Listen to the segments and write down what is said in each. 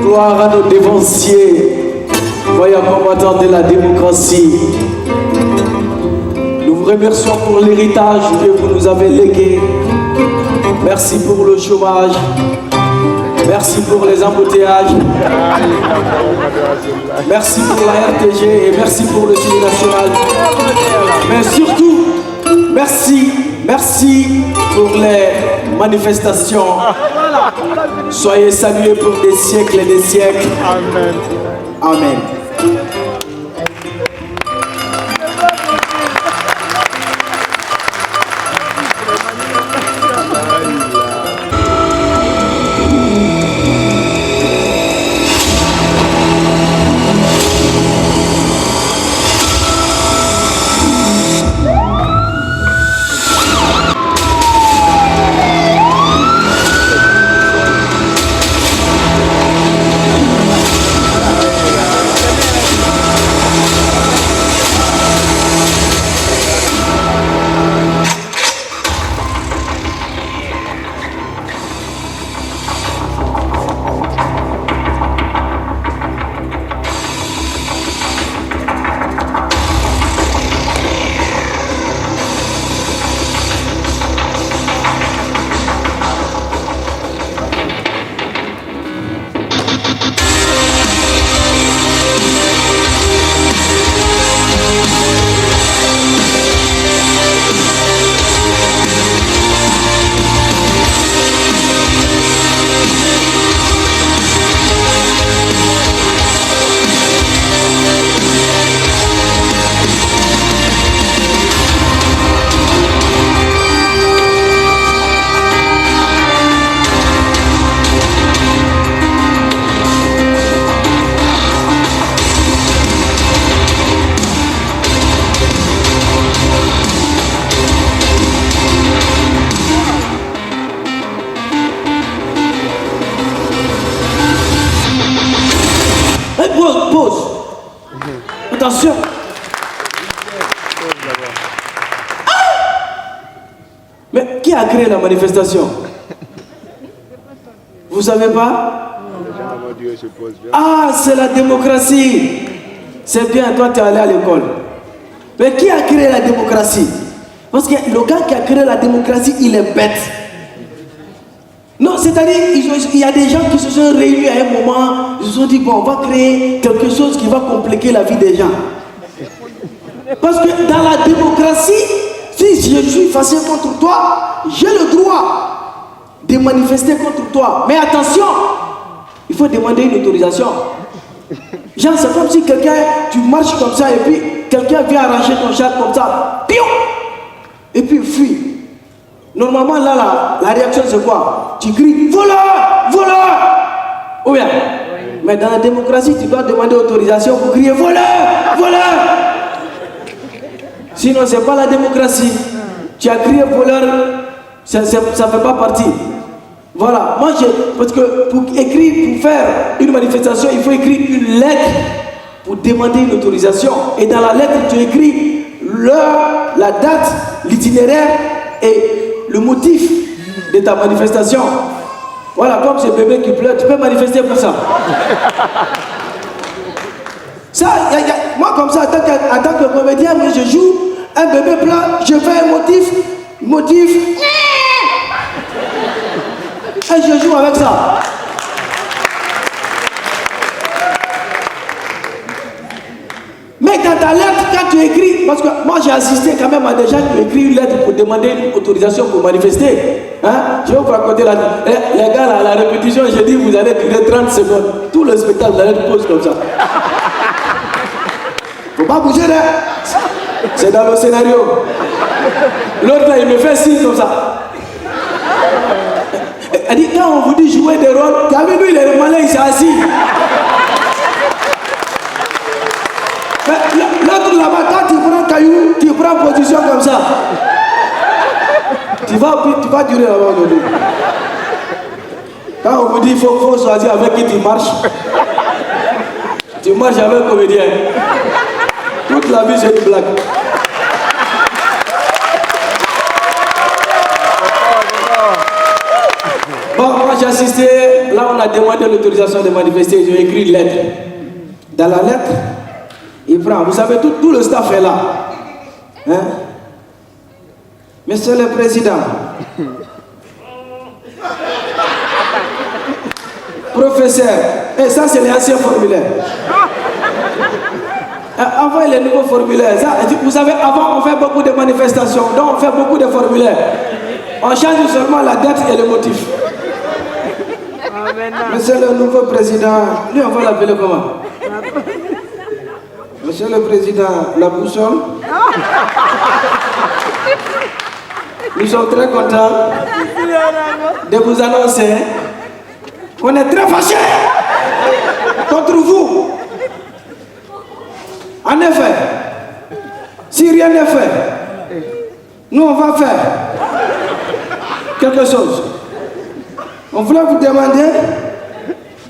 Gloire à nos dévanciers, voyants combattants de la démocratie. Nous vous remercions pour l'héritage que vous nous avez légué. Merci pour le chômage. Merci pour les embouteillages. Merci pour la RTG et merci pour le Ciné National. Mais surtout, merci pour les manifestations. Soyez salués pour des siècles et des siècles. Amen. Amen. Pause. Attention. Mais qui a créé la manifestation? Vous savez pas? Ah, c'est la démocratie. C'est bien, toi tu es allé à l'école. Mais qui a créé la démocratie? Parce que le gars qui a créé la démocratie, il est bête. Non, c'est-à-dire, il y a des gens qui se sont réunis à un moment, ils se sont dit, bon, on va créer quelque chose qui va compliquer la vie des gens. Parce que dans la démocratie, si je suis fâché contre toi, j'ai le droit de manifester contre toi. Mais attention, il faut demander une autorisation. Genre, c'est comme si quelqu'un, tu marches comme ça et puis quelqu'un vient arracher ton chat comme ça, piou, et puis il fuit. Normalement, là, la réaction c'est quoi? Tu cries, voleur, voleur! Ou bien, mais dans la démocratie, tu dois demander autorisation pour crier, voleur, voleur! Sinon, c'est pas la démocratie. Tu as crié voleur, ça ne fait pas partie. Voilà, moi, parce que pour faire une manifestation, il faut écrire une lettre pour demander une autorisation. Et dans la lettre, tu écris l'heure, la date, l'itinéraire et le motif de ta manifestation. Voilà, comme ce bébé qui pleure, tu peux manifester pour ça. Ça, moi comme ça, en tant que comédien, mais je joue un bébé pleure, je fais un motif, et je joue avec ça. Mais dans ta lettre, quand tu écris, parce que moi j'ai assisté quand même à des gens qui écrivent une lettre pour demander une autorisation pour manifester. Hein? Je vais vous raconter les gars, là, à la répétition, j'ai dit vous allez écrire 30 secondes. Tout le spectacle, vous allez pose comme ça. Faut pas bouger là. C'est dans le scénario. L'autre là, il me fait signe comme ça. Elle dit, quand on vous dit jouer des rôles, t'as vu lui, il est malin, il s'est assis. L'autre là-bas, quand tu prends caillou, tu prends position comme ça. Tu vas durer là-bas aujourd'hui. Quand on vous dit qu'il faut choisir avec qui tu marches avec un comédien. Toute la vie, c'est une blague. Bon, moi j'ai assisté là, on a demandé l'autorisation de manifester. Ils ont écrit une lettre. Dans la lettre, il prend. Vous savez, tout le staff est là. Hein? Monsieur le Président, professeur, et ça c'est les anciens formulaires. Avant les nouveaux formulaires, ça, vous savez, avant on fait beaucoup de manifestations, donc on fait beaucoup de formulaires. On change seulement la date et le motif. Monsieur le nouveau président, lui on va l'appeler comment? Monsieur le président, la boussole. Nous sommes très contents de vous annoncer qu'on est très fâchés contre vous. En effet, si rien n'est fait, nous on va faire quelque chose. On voulait vous demander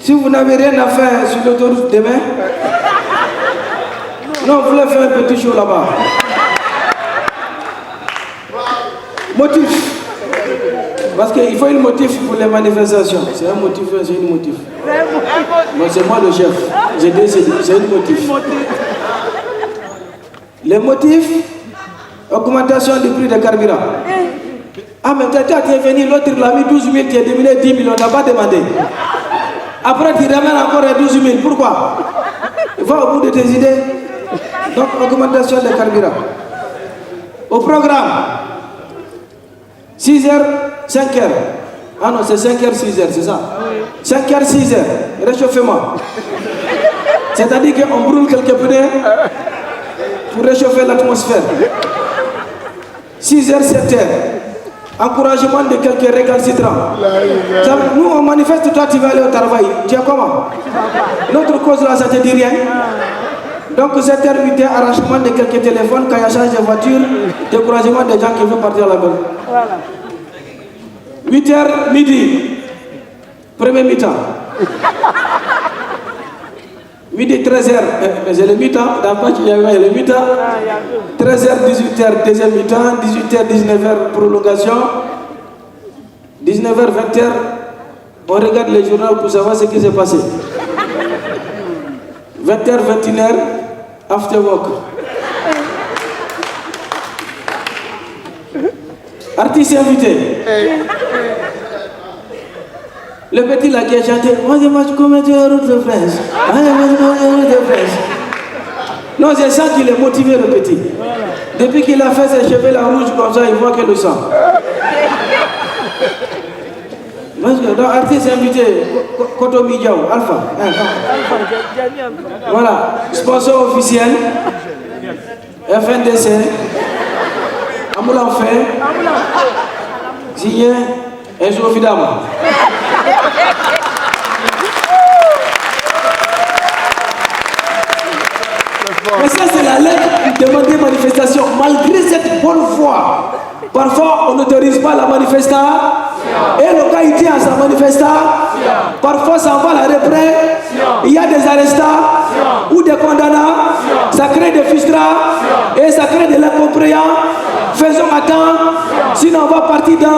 si vous n'avez rien à faire sur l'autoroute demain. Nous on voulait faire un petit show là-bas. Motif. Parce qu'il faut un motif pour les manifestations. C'est un motif, c'est une motif. Moi, c'est moi le chef. J'ai décidé, c'est un motif. Les motifs, augmentation du prix des carburants. Ah, mais tu es venu, l'autre il a mis 12 000, tu as diminué 10 000, on n'a pas demandé. Après, tu ramènes encore à 12 000. Pourquoi? Va au bout de tes idées. Donc, augmentation des carburants. Au programme, 6h, 5h. Ah non, c'est 5h, 6h, c'est ça? 5h, 6h, réchauffement. C'est-à-dire qu'on brûle quelques pneus pour réchauffer l'atmosphère. 6h, 7h. Encouragement de quelques récalcitrants. Nous, on manifeste, toi, tu vas aller au travail. Tu es comment? Notre cause là, ça te dit rien? Donc 7h, 8h, arrachement de quelques téléphones, caillachage de voitures, découragement des gens qui veulent partir à la maison. Voilà. 8h, midi, premier mi-temps. Midi, 13h, c'est le mi-temps, dans le match il y avait le mi-temps. 13h, 18h, deuxième mi-temps, 18h, 19h, prolongation. 19h, 20h, on regarde les journaux pour savoir ce qui s'est passé. 20h, 21h, after work. Artiste invité. Le petit là qui a chanté, moi je marche comme un route de France. Non, c'est ça qui l'a motivé le petit. Depuis qu'il a fait ses cheveux là rouges comme ça, il voit que le sang. Donc, artiste invité, Kotomi Diaw, Alpha. Voilà, sponsor officiel, FNDC, Amoula Fait, signé Enzo Fidama. Mais ça, c'est la lettre qui demandait manifestation. Malgré cette bonne foi, parfois on n'autorise pas la manifestation. Et le gars il tient à sa manifestation. Parfois ça va à la répression. Il y a des arrestants ou des condamnats. Ça crée des frustrations et ça crée de l'incompréhension. Faisons attendre. Sinon on va partir dans.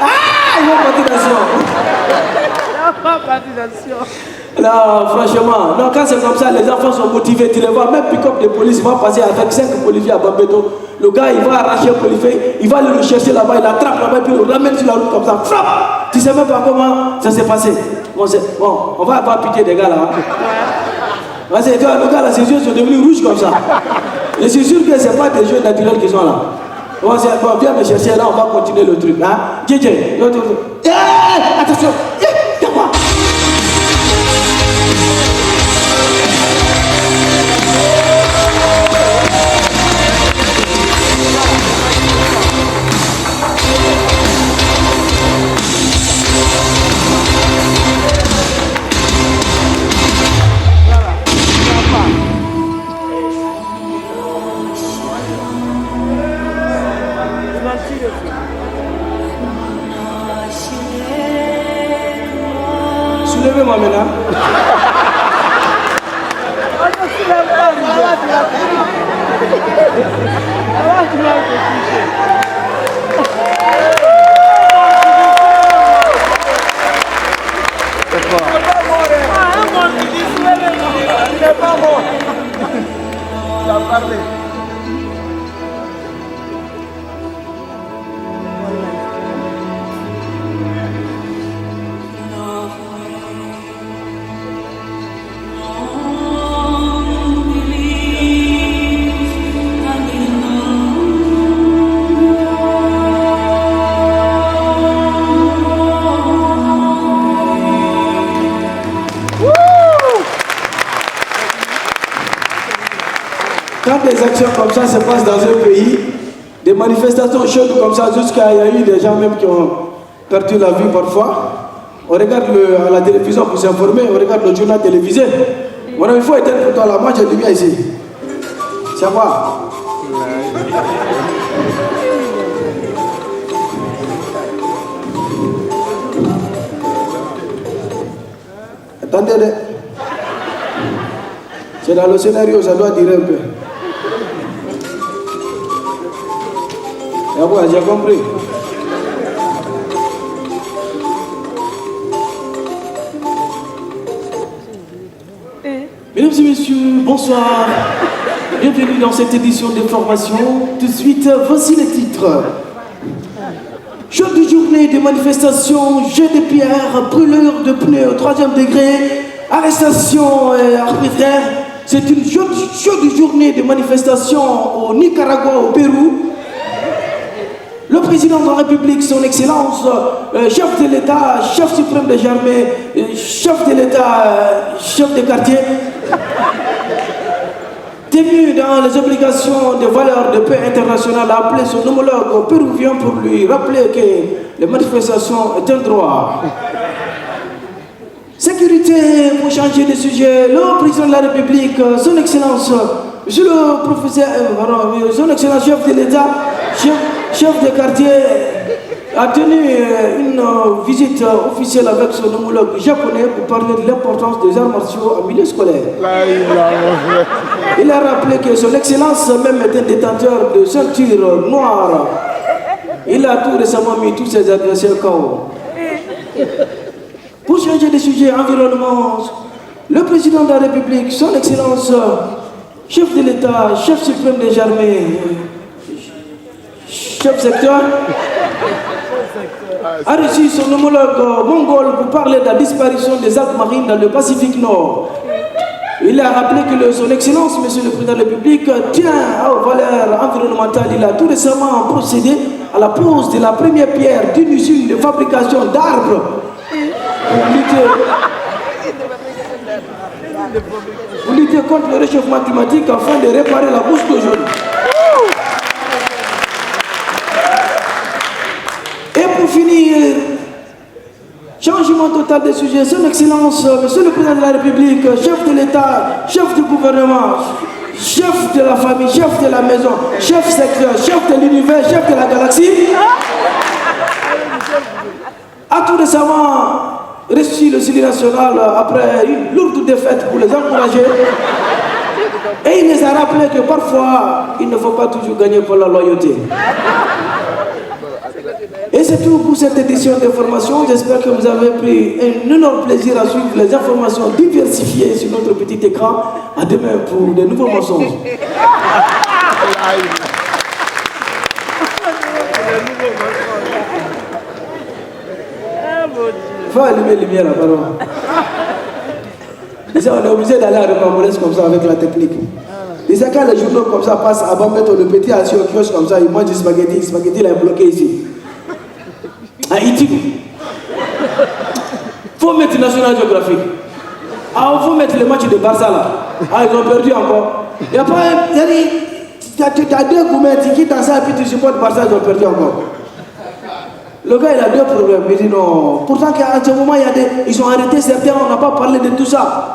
Ah, ils vont partir dans. Là, franchement, non, quand c'est comme ça, les enfants sont motivés. Tu les vois, même pick-up de police, il va passer avec 5 policiers à Bambeto. Le gars, il va arracher un policier, il va aller le chercher là-bas, il l'attrape là-bas, puis il le ramène sur la route comme ça. Frappe! Tu sais même pas comment ça s'est passé. Bon, on va avoir pitié des gars là. Vas-y, toi, le gars là, ses yeux sont devenus rouges comme ça. Et c'est sûr que ce n'est pas des jeux naturels qui sont là. Bon, viens me chercher là, on va continuer le truc. Hein? JJ, attention! Y'a quoi? Soulevez-moi maintenant. des actions comme ça se passent dans un pays, des manifestations chaudes comme ça, jusqu'à il y a eu des gens même qui ont perdu la vie parfois. On regarde à la télévision pour s'informer, on regarde le journal télévisé. Bon, il faut éteindre pour toi là, moi j'ai du bien ici. Ça va? Attendez, c'est dans le scénario, ça doit durer un peu. J'ai compris. Mesdames et messieurs, bonsoir. Bienvenue dans cette édition d'information. Tout de suite, voici les titres. Chaude journée de manifestations, jet de pierres, brûlure de pneus au 3e degré, arrestation arbitraire. C'est une chaude journée de manifestations au Nicaragua, au Pérou. Le président de la République, son Excellence, chef de l'État, chef suprême des armées, chef de l'État, chef de quartier, tenu dans les obligations de valeurs de paix internationale, a appelé son homologue péruvien pour lui rappeler que les manifestations est un droit. Sécurité, pour changer de sujet, le président de la République, son Excellence, monsieur le professeur, son Excellence chef de l'État, chef de quartier, a tenu une visite officielle avec son homologue japonais pour parler de l'importance des arts martiaux en milieu scolaire. Il a rappelé que son Excellence même était détenteur de ceinture noire. Il a tout récemment mis tous ses adversaires KO. Pour changer de sujet, environnement, le président de la République, son Excellence, chef de l'État, chef suprême des armées, chef secteur, a reçu son homologue mongol pour parler de la disparition des algues marines dans le Pacifique Nord. Il a rappelé que son Excellence, Monsieur le Président de la République, tient aux valeurs environnementales. Il a tout récemment procédé à la pose de la première pierre d'une usine de fabrication d'arbres pour lutter contre le réchauffement climatique afin de réparer la bouche d'eau jaune. Et pour finir, changement total des sujets, son Excellence, Monsieur le Président de la République, chef de l'État, chef du gouvernement, chef de la famille, chef de la maison, chef secteur, chef de l'univers, chef de la galaxie, a tout récemment reçu le Syrie national après une lourde défaite pour les encourager. Et il les a rappelé que parfois, il ne faut pas toujours gagner pour la loyauté. Et c'est tout pour cette édition d'information. J'espère que vous avez pris un énorme plaisir à suivre les informations diversifiées sur notre petit écran. À demain pour de nouveaux mensonges. Il faut allumer la lumière là-bas. On est obligé d'aller à Rocambolesque comme ça avec la technique. Déjà quand les journaux comme ça passent à Bambeto, le petit assis au kiosque comme ça, il mange du spaghetti. Le spaghetti là est bloqué ici. À Itibu. Il faut mettre National Geographic. Ah, il faut mettre les matchs de Barça là. Ah, ils ont perdu encore. Il n'y a pas un. Tu as deux gourmets qui dans ça et puis tu supportes Barça, ils ont perdu encore. Le gars il a deux problèmes. Il dit non. Pourtant qu'à ce moment ils ont arrêté certains, on n'a pas parlé de tout ça.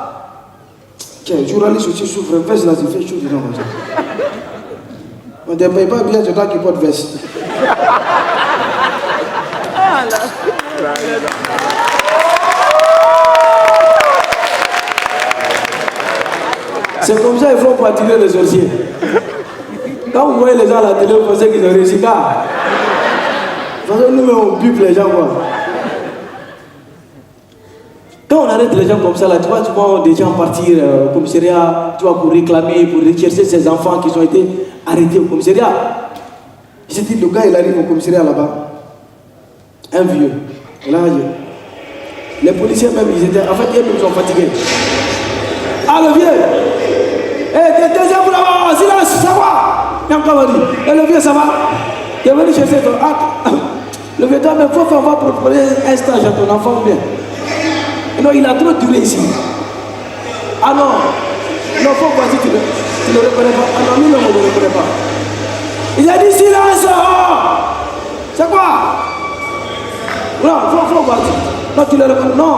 Tiens, journaliste aussi souffre, veste là, il fait chaud dedans comme ça. On ne te paye pas bien, c'est toi qui porte veste. C'est comme ça qu'il faut pour attirer les sorciers. Quand vous voyez les gens à la télé, vous pensez qu'ils ont réussi. Nous, on buve les gens. Quoi. Quand on arrête les gens comme ça, là, tu vois, tu vois des gens partir au commissariat, tu vois, pour réclamer, pour rechercher ces enfants qui ont été arrêtés au commissariat. J'ai dit, le gars, il arrive au commissariat là-bas. Un vieux. Là, les policiers même, ils étaient, en fait, ils sont fatigués. Ah, le vieux! Eh, taisez-vous là-bas, silence, ça va! Et le vieux, ça va? Il est venu chercher ton acte. Le vieux, mais il faut faire proposer un stage à ton enfant bien. Non, il a trop duré ici. Ah non, il faut voir si tu veux. Tu ne le reconnais pas? Ah non, lui, non, on ne le reconnaît pas. Il a dit silence. C'est quoi? Non, faut voir. Non, tu le reconnais. Non.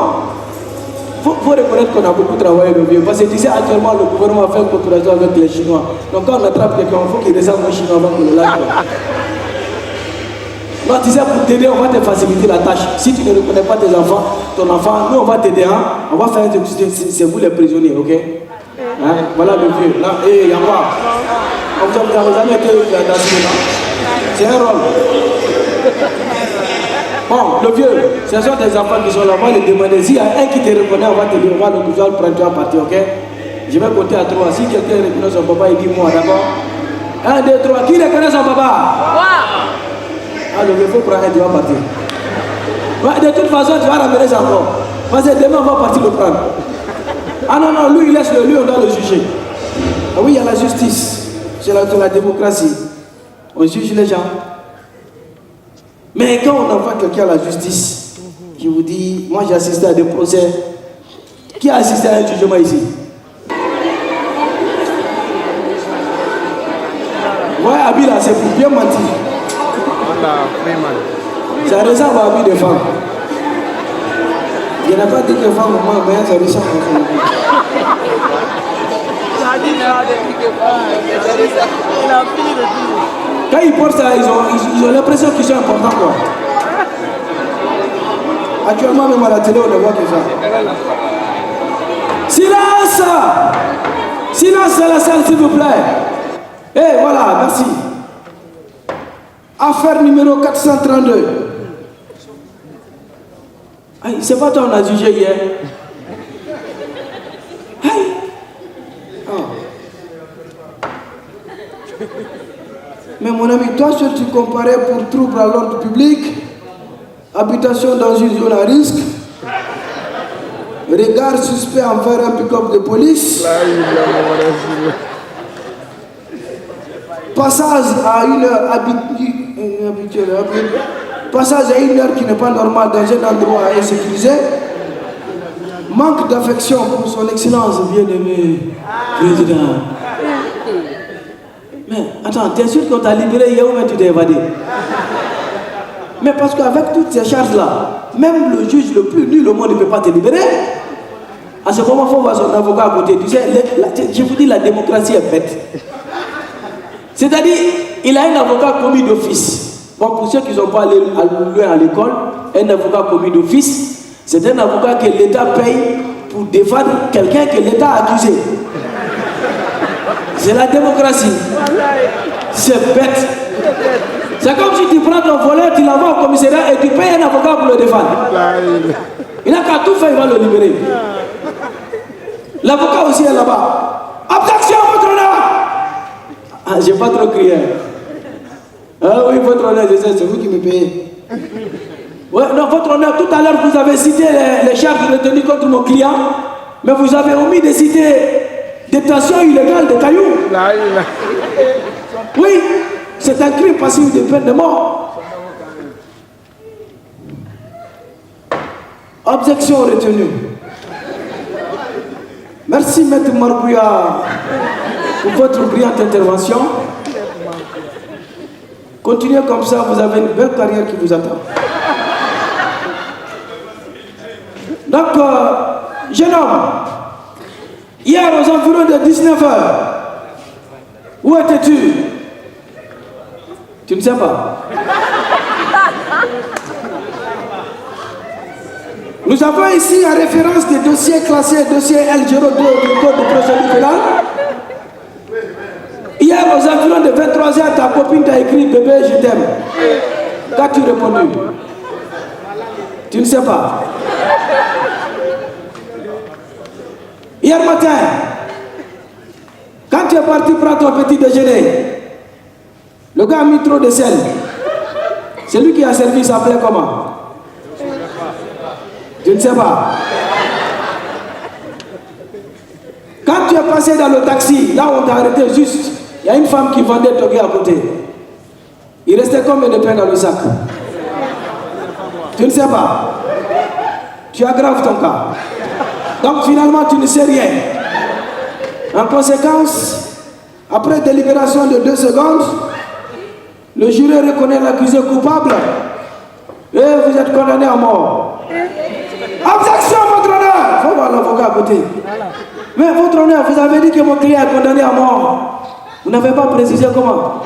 Faut reconnaître qu'on a beaucoup travaillé le vieux. Parce que tu sais, actuellement, le gouvernement fait une coopération avec les Chinois. Donc quand on attrape quelqu'un, il faut qu'il ressemble aux Chinois avant qu'on le lâche. Non, tu sais, pour t'aider, on va te faciliter la tâche. Si tu ne reconnais pas tes enfants, ton enfant, nous on va t'aider, hein? On va faire c'est vous les prisonniers, ok? Hein? Voilà le vieux. Là, hé, Yamba. Vous n'avez jamais été dans ce moment. C'est un rôle. Bon, le vieux, ce sont des enfants qui sont là, on va les demander. S'il y a un qui te reconnaît, on va te dire, on va le prendre toi à partir, ok? Je vais compter à 3. Si quelqu'un reconnaît son papa, il dit moi, d'accord? 1, 2, 3. Qui reconnaît son papa? Ah, le vieux, il faut prendre un, tu vas partir. Ouais, de toute façon, tu vas ramener ça encore. Parce que demain, on va partir le prendre. Ah non, non, lui, il laisse le lui, on doit le juger. Ah oui, il y a la justice. C'est la démocratie. On juge les gens. Mais quand on envoie quelqu'un à la justice, qui vous dit, moi j'ai assisté à des procès, qui a assisté à un jugement ici? Ouais, Abila, c'est pour bien mentir. Ça ressemble à Abila de femme. Je n'ai pas dit que femme, moi, mais ça ressemble à femme. Quand ils portent ça, ils ont l'impression qu'ils sont importants, quoi. Actuellement, même à la télé, on ne voit que ça. Silence! Silence dans la salle, s'il vous plaît. Eh, voilà, merci. Affaire numéro 432. Aïe, c'est pas toi, on a jugé hier. Aïe. Oh. Mais mon ami, toi, si tu comparais pour trouble à l'ordre public, habitation dans une zone à risque, regard suspect envers un pick-up de police, passage à une heure habituelle, passage à une heure qui n'est pas normale dans un endroit insécurisé, manque d'affection pour son excellence bien-aimé président. Mais attends, t'es sûr qu'on t'a libéré hier ou même tu t'es évadé? Mais parce qu'avec toutes ces charges-là, même le juge le plus nul au monde ne peut pas te libérer. À ce moment, il faut voir son avocat à côté. Tu sais, je vous dis, la démocratie est bête. C'est-à-dire, il a un avocat commis d'office. Bon, pour ceux qui ne sont pas allés loin à l'école, un avocat commis d'office, c'est un avocat que l'État paye pour défendre quelqu'un que l'État a accusé. C'est la démocratie. C'est bête. C'est comme si tu prends ton voleur, tu l'envoies au commissariat et tu payes un avocat pour le défendre. Il n'a qu'à tout faire, il va le libérer. L'avocat aussi est là-bas. Objection, votre honneur! Ah, j'ai pas trop crié. Ah oui, votre honneur, je sais, c'est vous qui me payez. Ouais, non, votre honneur, tout à l'heure, vous avez cité les charges retenues contre mon client, mais vous avez omis de citer détention illégale de cailloux. Oui, c'est un crime passible de peine de mort. Objection retenue. Merci, Maître Marbouya, pour votre brillante intervention. Continuez comme ça, vous avez une belle carrière qui vous attend. Donc, jeune homme, hier aux environs de 19h, où étais-tu? Tu ne sais pas. Nous avons ici en référence des dossiers classés, dossier L02 du Code de procédure pénale. Hier aux environs de 23h, ta copine t'a écrit bébé, je t'aime. Qu'as-tu répondu? Tu ne sais pas. Hier matin, quand tu es parti prendre ton petit déjeuner, le gars a mis trop de sel. C'est lui qui a servi, s'appelait comment? Je ne sais pas. Quand tu es passé dans le taxi, là où on t'a arrêté juste, il y a une femme qui vendait togué à côté. Il restait combien de pain dans le sac? Tu ne sais pas. Tu aggraves ton cas. Donc finalement, tu ne sais rien. En conséquence, Après délibération de 2 secondes, le jury reconnaît l'accusé coupable et vous êtes condamné à mort. Objection, votre honneur. Il faut voir l'avocat à côté. Mais votre honneur, vous avez dit que mon client est condamné à mort. Vous n'avez pas précisé comment.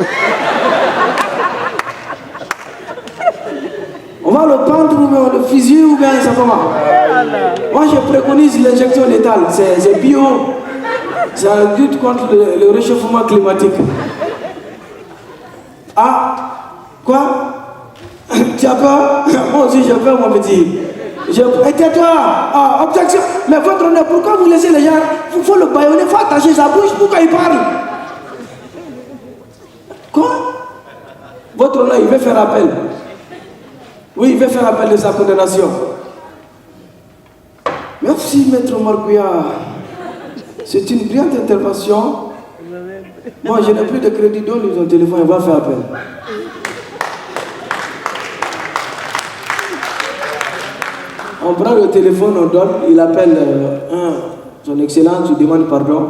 On va le pendre ou bien le fusiller ou bien ça comment. Moi je préconise l'injection létale. C'est bio. Ça lutte contre le réchauffement climatique. Ah, quoi? Tu as peur? Moi aussi j'ai peur, mon petit. Et tais-toi! Ah, objection! Mais votre honneur, pourquoi vous laissez les gens? Il faut le bâillonner, il faut attacher sa bouche pour qu'il parle. Quoi? Votre honneur, il veut faire appel. Oui, il veut faire appel de sa condamnation. Merci, maître Margouya. C'est une brillante intervention. Moi, je n'ai plus de crédit, donne son téléphone, il va faire appel. On prend le téléphone, on donne, il appelle son excellence, il demande pardon.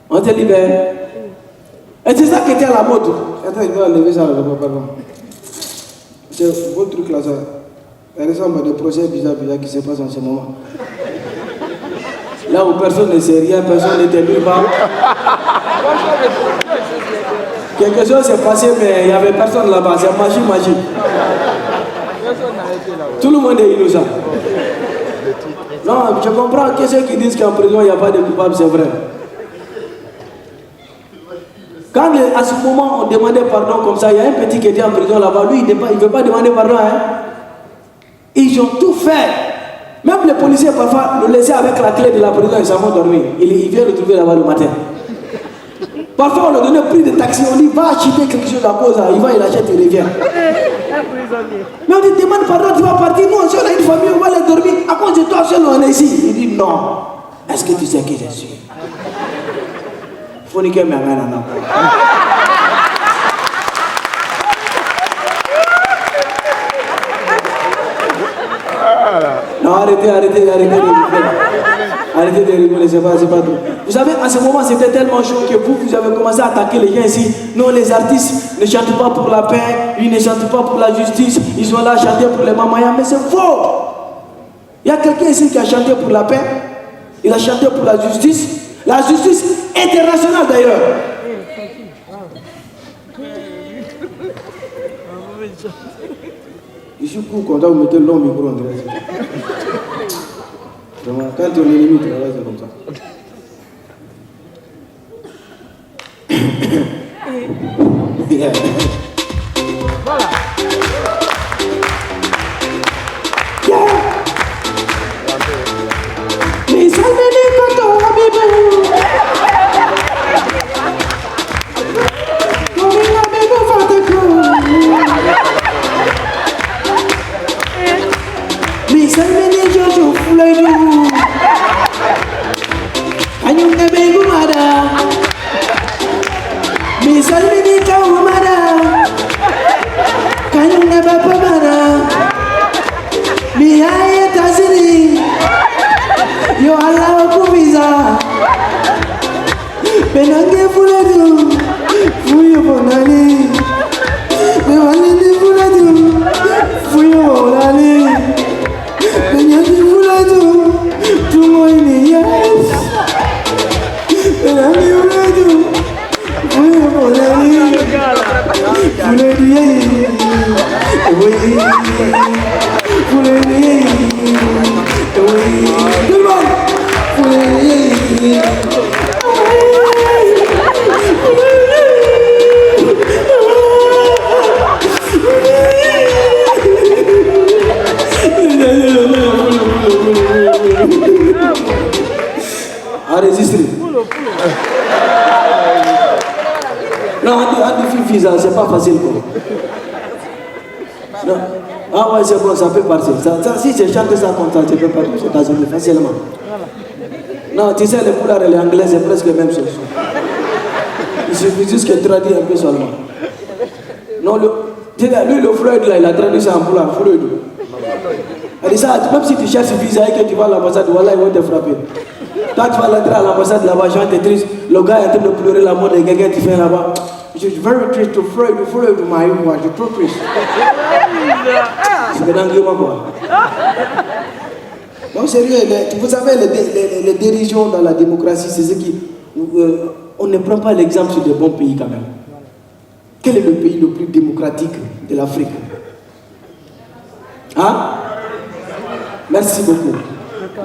On te libère. Et c'est ça qui était à la mode. Attends, il va enlever ça, pardon. C'est votre truc là, ça. Ça ressemble à des procès bizarres qui se passent en ce moment. Là où personne ne sait rien, personne n'était nulle part. Quelque chose s'est passé, mais il n'y avait personne là-bas. C'est magie. Tout le monde est innocent. Non, je comprends que ceux qui disent qu'en prison il n'y a pas de coupable, c'est vrai. Quand à ce moment on demandait pardon comme ça, il y a un petit qui était en prison là-bas, lui il ne veut pas demander pardon. Hein? Ils ont tout fait. Même les policiers parfois le laissaient avec la clé de la prison, ils s'en vont dormir. Il vient le trouver là-bas le matin. Parfois on leur donnait prix de taxi, on dit va acheter quelque chose à cause, il va, il achète, il revient. Mais on dit demande pardon, tu vas partir, nous on a une famille, on va les dormir, à cause de toi seul on est ici. Il dit non, est-ce que tu sais qui je suis? Faut niquer mes mains non. Non, arrêtez de rigoler, c'est pas tout. Vous savez, à ce moment, c'était tellement chaud que vous avez commencé à attaquer les gens ici. Non, les artistes ne chantent pas pour la paix, ils ne chantent pas pour la justice, ils sont là à chanter pour les mamayas, mais c'est faux. Il y a quelqu'un ici qui a chanté pour la paix, il a chanté pour la justice internationale d'ailleurs. Je suis content de vous mettre le long micro en direct. Vraiment, quand on est limite, c'est comme ça. Voilà. C'est pas facile quoi. Non. Ah ouais, c'est bon, ça peut partir. Ça, si je chante ça comme ça, je peux partir aux États-Unis facilement. Non, tu sais, les couleurs et les anglais, c'est presque la même chose. Il suffit juste que traduire un peu seulement. Non, lui, le Freud, là, il a traduit ça en poulard, Freud. Elle dit ça, même si tu cherches visa et que tu vas à l'ambassade, voilà, ils vont te frapper. Toi, tu vas l'entrer à l'ambassade là-bas, Jean, t'es triste. Le gars est en train de pleurer la mort de quelqu'un, tu fais là-bas. Je suis very triste to follow to my wife. Je suis trop triste. C'est un engagement quoi. Non, sérieux, vous savez, les dirigeants dans la démocratie, c'est ce qui. On ne prend pas l'exemple sur des bons pays quand même. Quel est le pays le plus démocratique de l'Afrique? Hein? Merci beaucoup.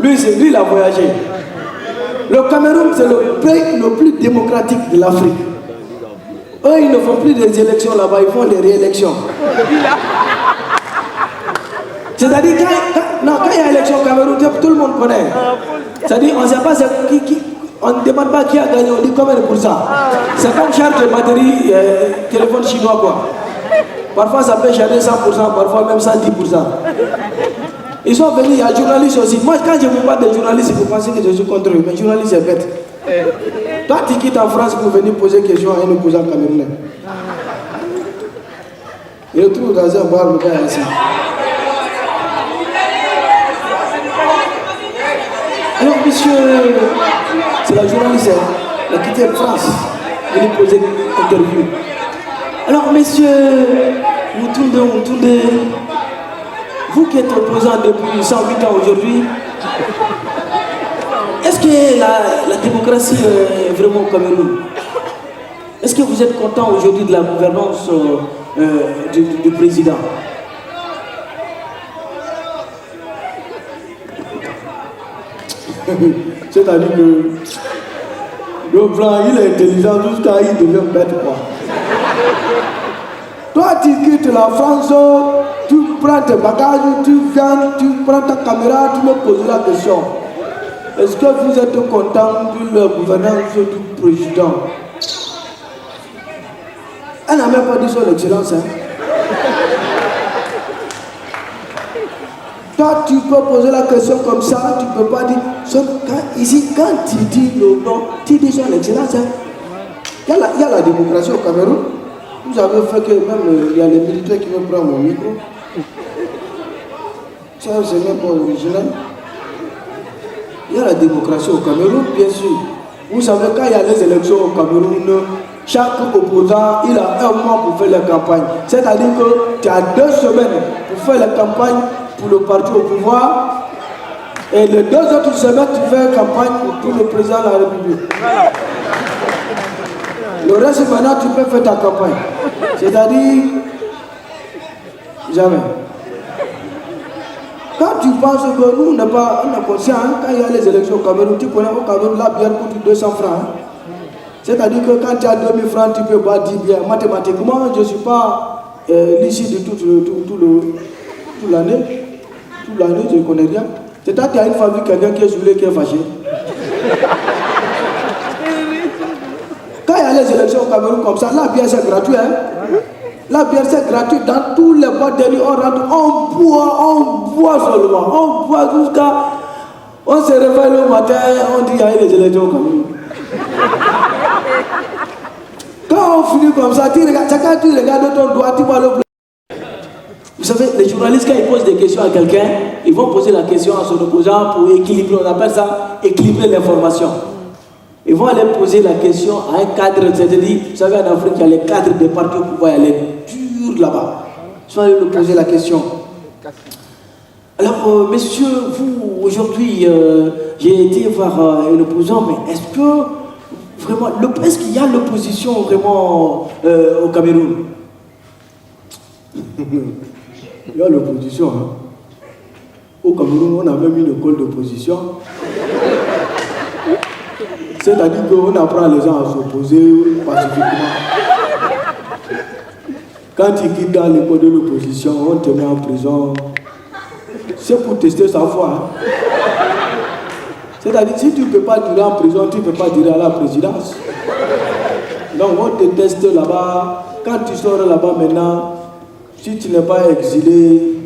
Lui, il a voyagé. Le Cameroun, c'est le pays le plus démocratique de l'Afrique. Eux, ils ne font plus des élections là-bas, ils font des réélections. C'est-à-dire, quand il y a élection au Cameroun, tout le monde connaît. C'est-à-dire, on ne sait pas on ne demande pas qui a gagné, on dit combien de pourcents. C'est comme charge de batterie téléphone chinois quoi. Parfois ça peut charger 100%, parfois même 110%. Ils sont venus, il y a des journalistes aussi. Moi quand je vous parle des journalistes, vous pensez que je suis contre eux, mais les journalistes c'est bête. Toi tu quittes en France pour venir poser des questions à un opposant camerounais. Il le trouve dans un bar, le gars ici. Alors monsieur, c'est la journaliste, elle a quitté France, elle lui posait une interview. Alors monsieur, Moutoundé, vous qui êtes opposant depuis 108 ans aujourd'hui, est-ce que la démocratie est vraiment au Cameroun? Est-ce que vous êtes content aujourd'hui de la gouvernance du président? C'est-à-dire que le blanc, il est intelligent jusqu'à il devient bête quoi. Toi tu quittes la France, tu prends tes bagages, tu viens, tu prends ta caméra, tu me poses la question. Est-ce que vous êtes content de la gouvernance du président? Elle n'a même pas dit son excellence. Hein. Toi, tu peux poser la question comme ça, tu ne peux pas dire. Ici, quand tu dis le nom, tu dis son excellence. Hein. Il y a la démocratie au Cameroun. Vous avez fait que même il y a les militaires qui me prennent mon micro. Ça, c'est même pas original. Il y a la démocratie au Cameroun, bien sûr. Vous savez, quand il y a les élections au Cameroun, chaque opposant, il a un mois pour faire la campagne. C'est-à-dire que tu as 2 semaines pour faire la campagne pour le parti au pouvoir. Et les 2 autres semaines, tu fais campagne pour le président de la République. Le reste, maintenant, tu peux faire ta campagne. C'est-à-dire, jamais. Quand tu penses que nous, on n'est pas conscient, hein, quand il y a les élections au Cameroun, tu connais au Cameroun, la bière coûte 200 francs. Hein. C'est-à-dire que quand tu as 2000 francs, tu peux boire 10 bières. Mathématiquement, je ne suis pas l'ici de toute l'année. Toute l'année, je ne connais rien. C'est-à-dire qu'il y a une famille, quelqu'un qui est saoulé, qui est fâché. Quand il y a les élections au Cameroun comme ça, la bière c'est gratuit. Hein? La bière c'est gratuit. Dans tous les boîtes de nuit, on rentre, on boit seulement. On boit jusqu'à. On se réveille le matin, on dit qu'il y a les élections au Cameroun. Quand on finit comme ça, quand tu regardes ton doigt, tu vois le bleu. Vous savez, les journalistes, quand ils posent des questions à quelqu'un, ils vont poser la question à son opposant pour équilibrer, on appelle ça équilibrer l'information. Ils vont aller poser la question à un cadre, c'est-à-dire, vous savez, en Afrique, il y a les cadres des partis au pouvoir, il y a les durs là-bas. Ils sont allés lui poser la question. Alors, messieurs, vous, aujourd'hui, j'ai été voir un opposant, mais est-ce qu'il y a l'opposition vraiment au Cameroun? Il y a l'opposition. Hein. Au Cameroun, on a même une école d'opposition. C'est-à-dire qu'on apprend les gens à s'opposer pacifiquement. Quand tu quittes dans l'école de l'opposition, on te met en prison. C'est pour tester sa foi. Hein. C'est-à-dire, si tu ne peux pas durer en prison, tu ne peux pas durer à la présidence. Donc, on te teste là-bas. Quand tu sors là-bas maintenant, si tu n'es pas exilé,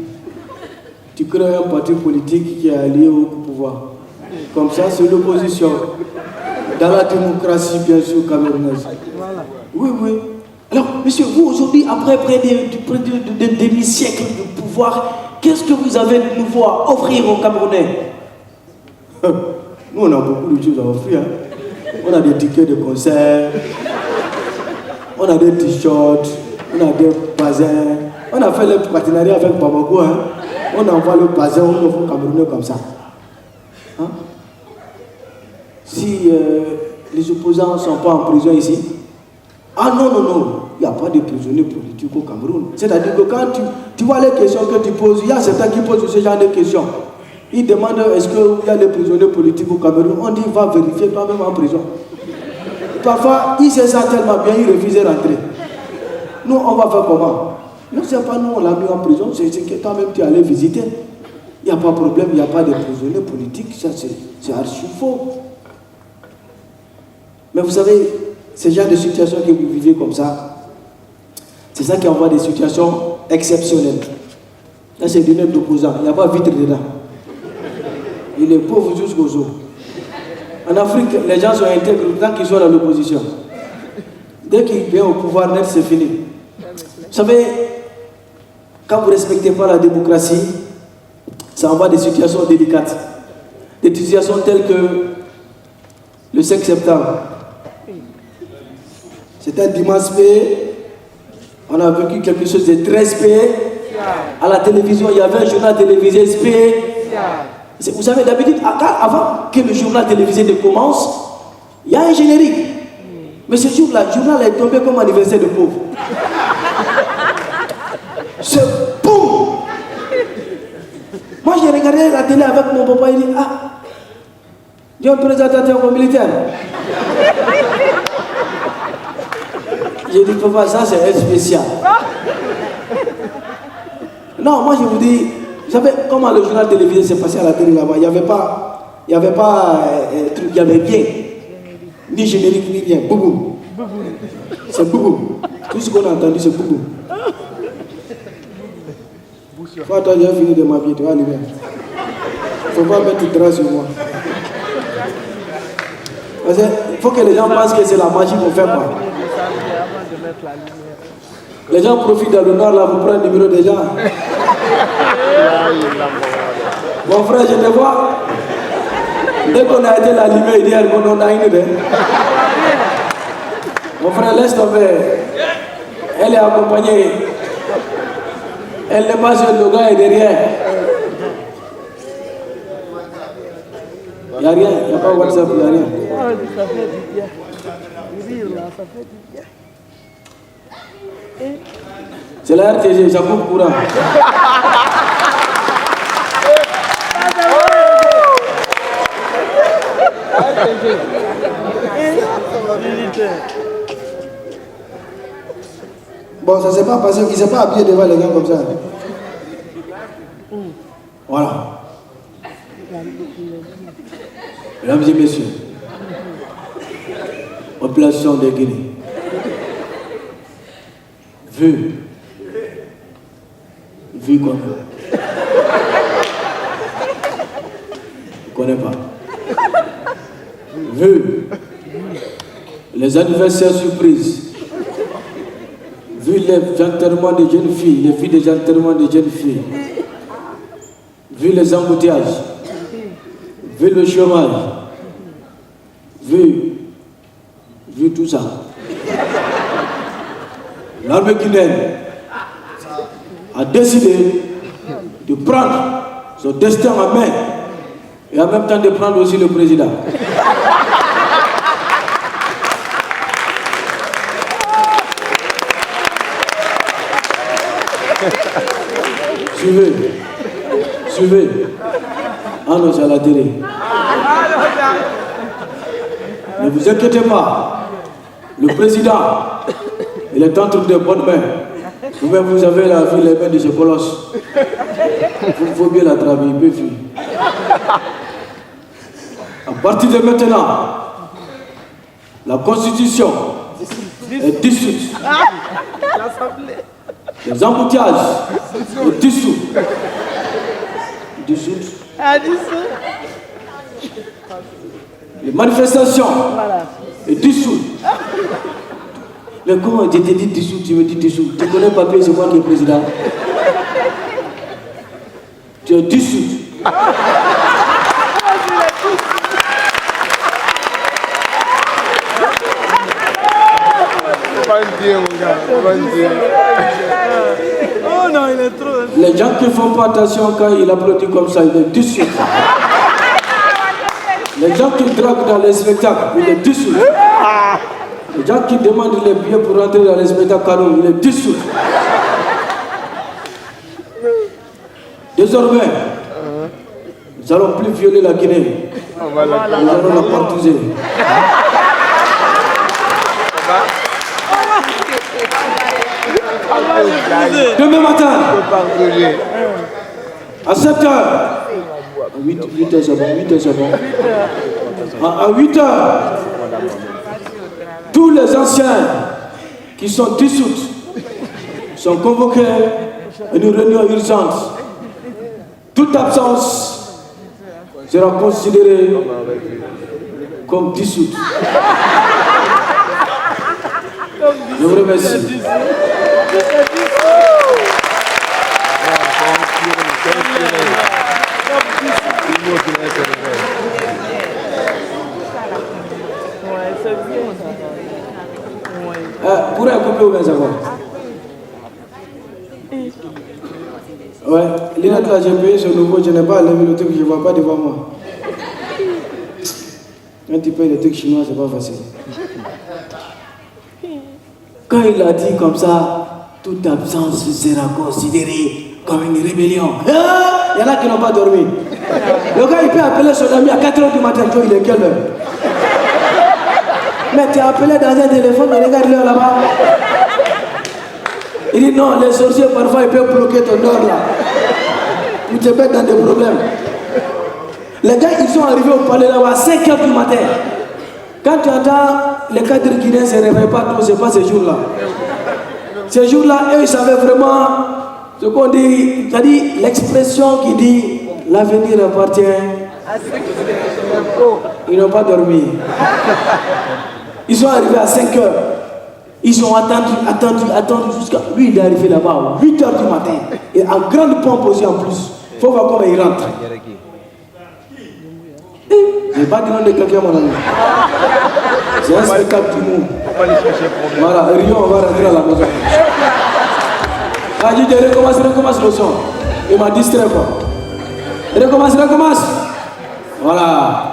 tu crées un parti politique qui est allié au pouvoir. Comme ça, c'est l'opposition. Dans la démocratie, bien sûr, camerounaise. Oui, oui. Alors, monsieur, vous, aujourd'hui, après près de demi-siècle de pouvoir, qu'est-ce que vous avez de nouveau à offrir aux Camerounais? Nous, on a beaucoup de choses à offrir. Hein. On a des tickets de concert, on a des t-shirts, on a des bazins. On a fait le partenariat avec Bamako. Hein. On envoie le bazin aux Camerounais comme ça. Hein? Si les opposants ne sont pas en prison ici, ah non, non, non, il n'y a pas de prisonniers politiques au Cameroun. C'est-à-dire que quand tu vois les questions que tu poses, il y a certains qui posent ce genre de questions. Ils demandent est-ce qu'il y a des prisonniers politiques au Cameroun. On dit va vérifier toi-même en prison. Parfois, il se sent tellement bien, il refuse de rentrer. Nous, on va faire comment? Non, c'est pas nous, on l'a mis en prison, c'est que toi-même tu es allé visiter. Il n'y a pas de problème, il n'y a pas de prisonniers politiques, ça c'est archi faux. Mais vous savez, ce genre de situation que vous vivez comme ça, c'est ça qui envoie des situations exceptionnelles. Là, c'est du net d'opposant, il n'y a pas de vitre dedans. Il est pauvre jusqu'aux os. En Afrique, les gens sont intègres tant qu'ils sont dans l'opposition. Dès qu'ils viennent au pouvoir net, c'est fini. Vous savez, quand vous ne respectez pas la démocratie, ça envoie des situations délicates. Des situations telles que le 5 septembre. C'était un dimanche paix. On a vécu quelque chose de très spé. À la télévision, il y avait un journal télévisé spé. Vous savez, d'habitude, avant que le journal télévisé ne commence, il y a un générique. Mais ce jour-là, le journal est tombé comme anniversaire de pauvre. C'est boum! Moi, j'ai regardé la télé avec mon papa, il dit, ah, il y a un présentateur militaire. J'ai dit, papa, ça c'est spécial. Non, moi je vous dis, vous savez comment le journal télévisé s'est passé à la télé là-bas? Il n'y avait pas, il y avait bien, ni générique, ni rien. Boubou. C'est boubou. Tout ce qu'on a entendu, c'est boubou. Toi, j'ai fini de m'habiller, tu vas aller. Il ne faut pas mettre de traces sur moi. Parce qu'il faut que les gens pensent que c'est la magie qu'on fait pas. Les gens profitent dans le nord là, vous prenez le numéro des gens. Mon frère, je te vois. Dès qu'on a été l'allumé hier, on a une idée. Mon frère, laisse tomber. Elle est accompagnée. Elle n'est pas sur le gars et derrière. Il n'y a rien, il n'y a pas WhatsApp, il n'y a rien. Ça fait du bien. Rire là, ça fait du bien. C'est la RTG, ça coupe courant. Bon, ça ne s'est pas passé, il ne s'est pas habillé devant les gars comme ça. Voilà. Mesdames et messieurs, population de Guinée, vu quoi? Je ne connais pas. Vu les anniversaires surprises, vu les enterrements de jeunes filles, les filles des enterrements de jeunes filles, vu les embouteillages, vu le chômage, vu tout ça. L'armée guinéenne a décidé de prendre son destin en main et en même temps de prendre aussi le président. Suivez. Ah non, c'est à la télé. Ne vous inquiétez pas. Le président, il est entre de bonnes mains. Vous-même, vous avez la vie, les mains de ce colosse. Il faut bien la travailler, peu fille. À partir de maintenant, la Constitution est dissoute. Les embouteillages sont dissous. Les manifestations sont dissous. Mais comment je t'ai dit dissous, tu me dis dissous? Tu connais pas bien, c'est moi qui est président. Tu es dissous. Dieu, mon gars. Dieu. Oh non, il est trop. Les gens qui ne font pas attention quand il applaudit comme ça, il est dissous. Les gens qui draguent dans les spectacles, il est dissous. Les gens qui demandent les billets pour rentrer dans les spectacles cadeaux, il est dissous. Désormais, nous n'allons plus violer la Guinée. Nous allons la partouzer. Demain matin, à 7h, à 8h c'est bon, 8h c'est bon. À 8h, tous les anciens qui sont dissous sont convoqués à une réunion urgente. Toute absence sera considérée comme dissoute. Je vous remercie. Pourrait couper ou bien ça va? Ouais, l'inat là j'ai payé ce nouveau, je n'ai pas levé le truc, je ne vois pas devant moi. Quand tu payes le truc chinois, c'est pas facile. Quand il a dit comme ça, toute absence sera considérée comme une rébellion. Il y en a qui n'ont pas dormi. Le gars il peut appeler son ami à 4h du matin, toi il est quelle heure? Mais tu as appelé dans un téléphone, regarde l'heure là-bas. Il dit non, les sorciers parfois ils peuvent bloquer ton heure là. Pour te mettre dans des problèmes. Les gars ils sont arrivés au palais là-bas à 5h du matin. Quand tu entends les cadres guinéens ne se réveillent pas trop, c'est pas ces jours-là. Ces jours-là, eux ils savaient vraiment ce qu'on dit, c'est-à-dire l'expression qui dit l'avenir appartient à ceux qui ils n'ont pas dormi. Ils sont arrivés à 5h. Ils ont attendu jusqu'à... Lui, il est arrivé là-bas à 8h du matin. Et en grande pompe aussi en plus. Il faut voir comment il rentre. Je n'ai pas demandé quelqu'un, mon ami. C'est un spectacle du monde. Voilà, Rio, on va rentrer à la maison. Ah, je dis, recommence le son. Il m'a distrait quoi. Recommence. Voilà.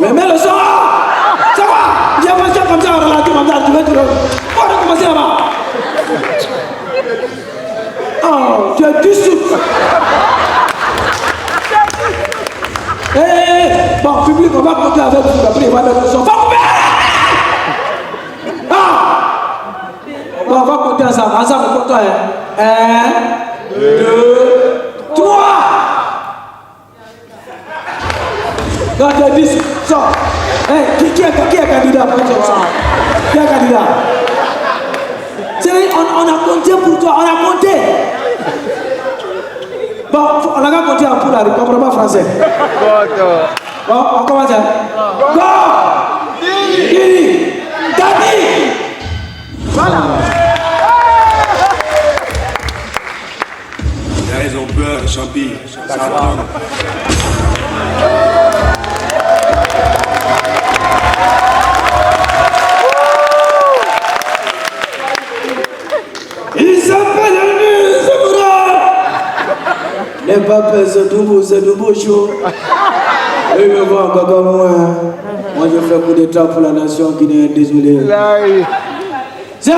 Mais mets le son. Ça va. Viens comme ça, comme ça, tu vas te recommencer là-bas. Oh, tu es dissous. Bon, public, on va compter avec vous. Après, il va mettre le son. Va couper. Bon, on va compter ensemble. Ensemble, compte-toi. 1, 2, 3. Quand tu es dissous, sors. Qui est candidat pour ça? Qui est candidat? On a compté pour toi, on a compté. Bon, on a compté en poule, on ne comprend pas français. Bon, on commence. Go! Dini! Dani! Voilà. Ils ont peur, Champi. Ça va. Il s'appelle Zemmoura. Les papes, c'est tout beau chaud. Et me voit encore comme moi. Moi, je fais coup d'état pour la nation qui n'est désolée. C'est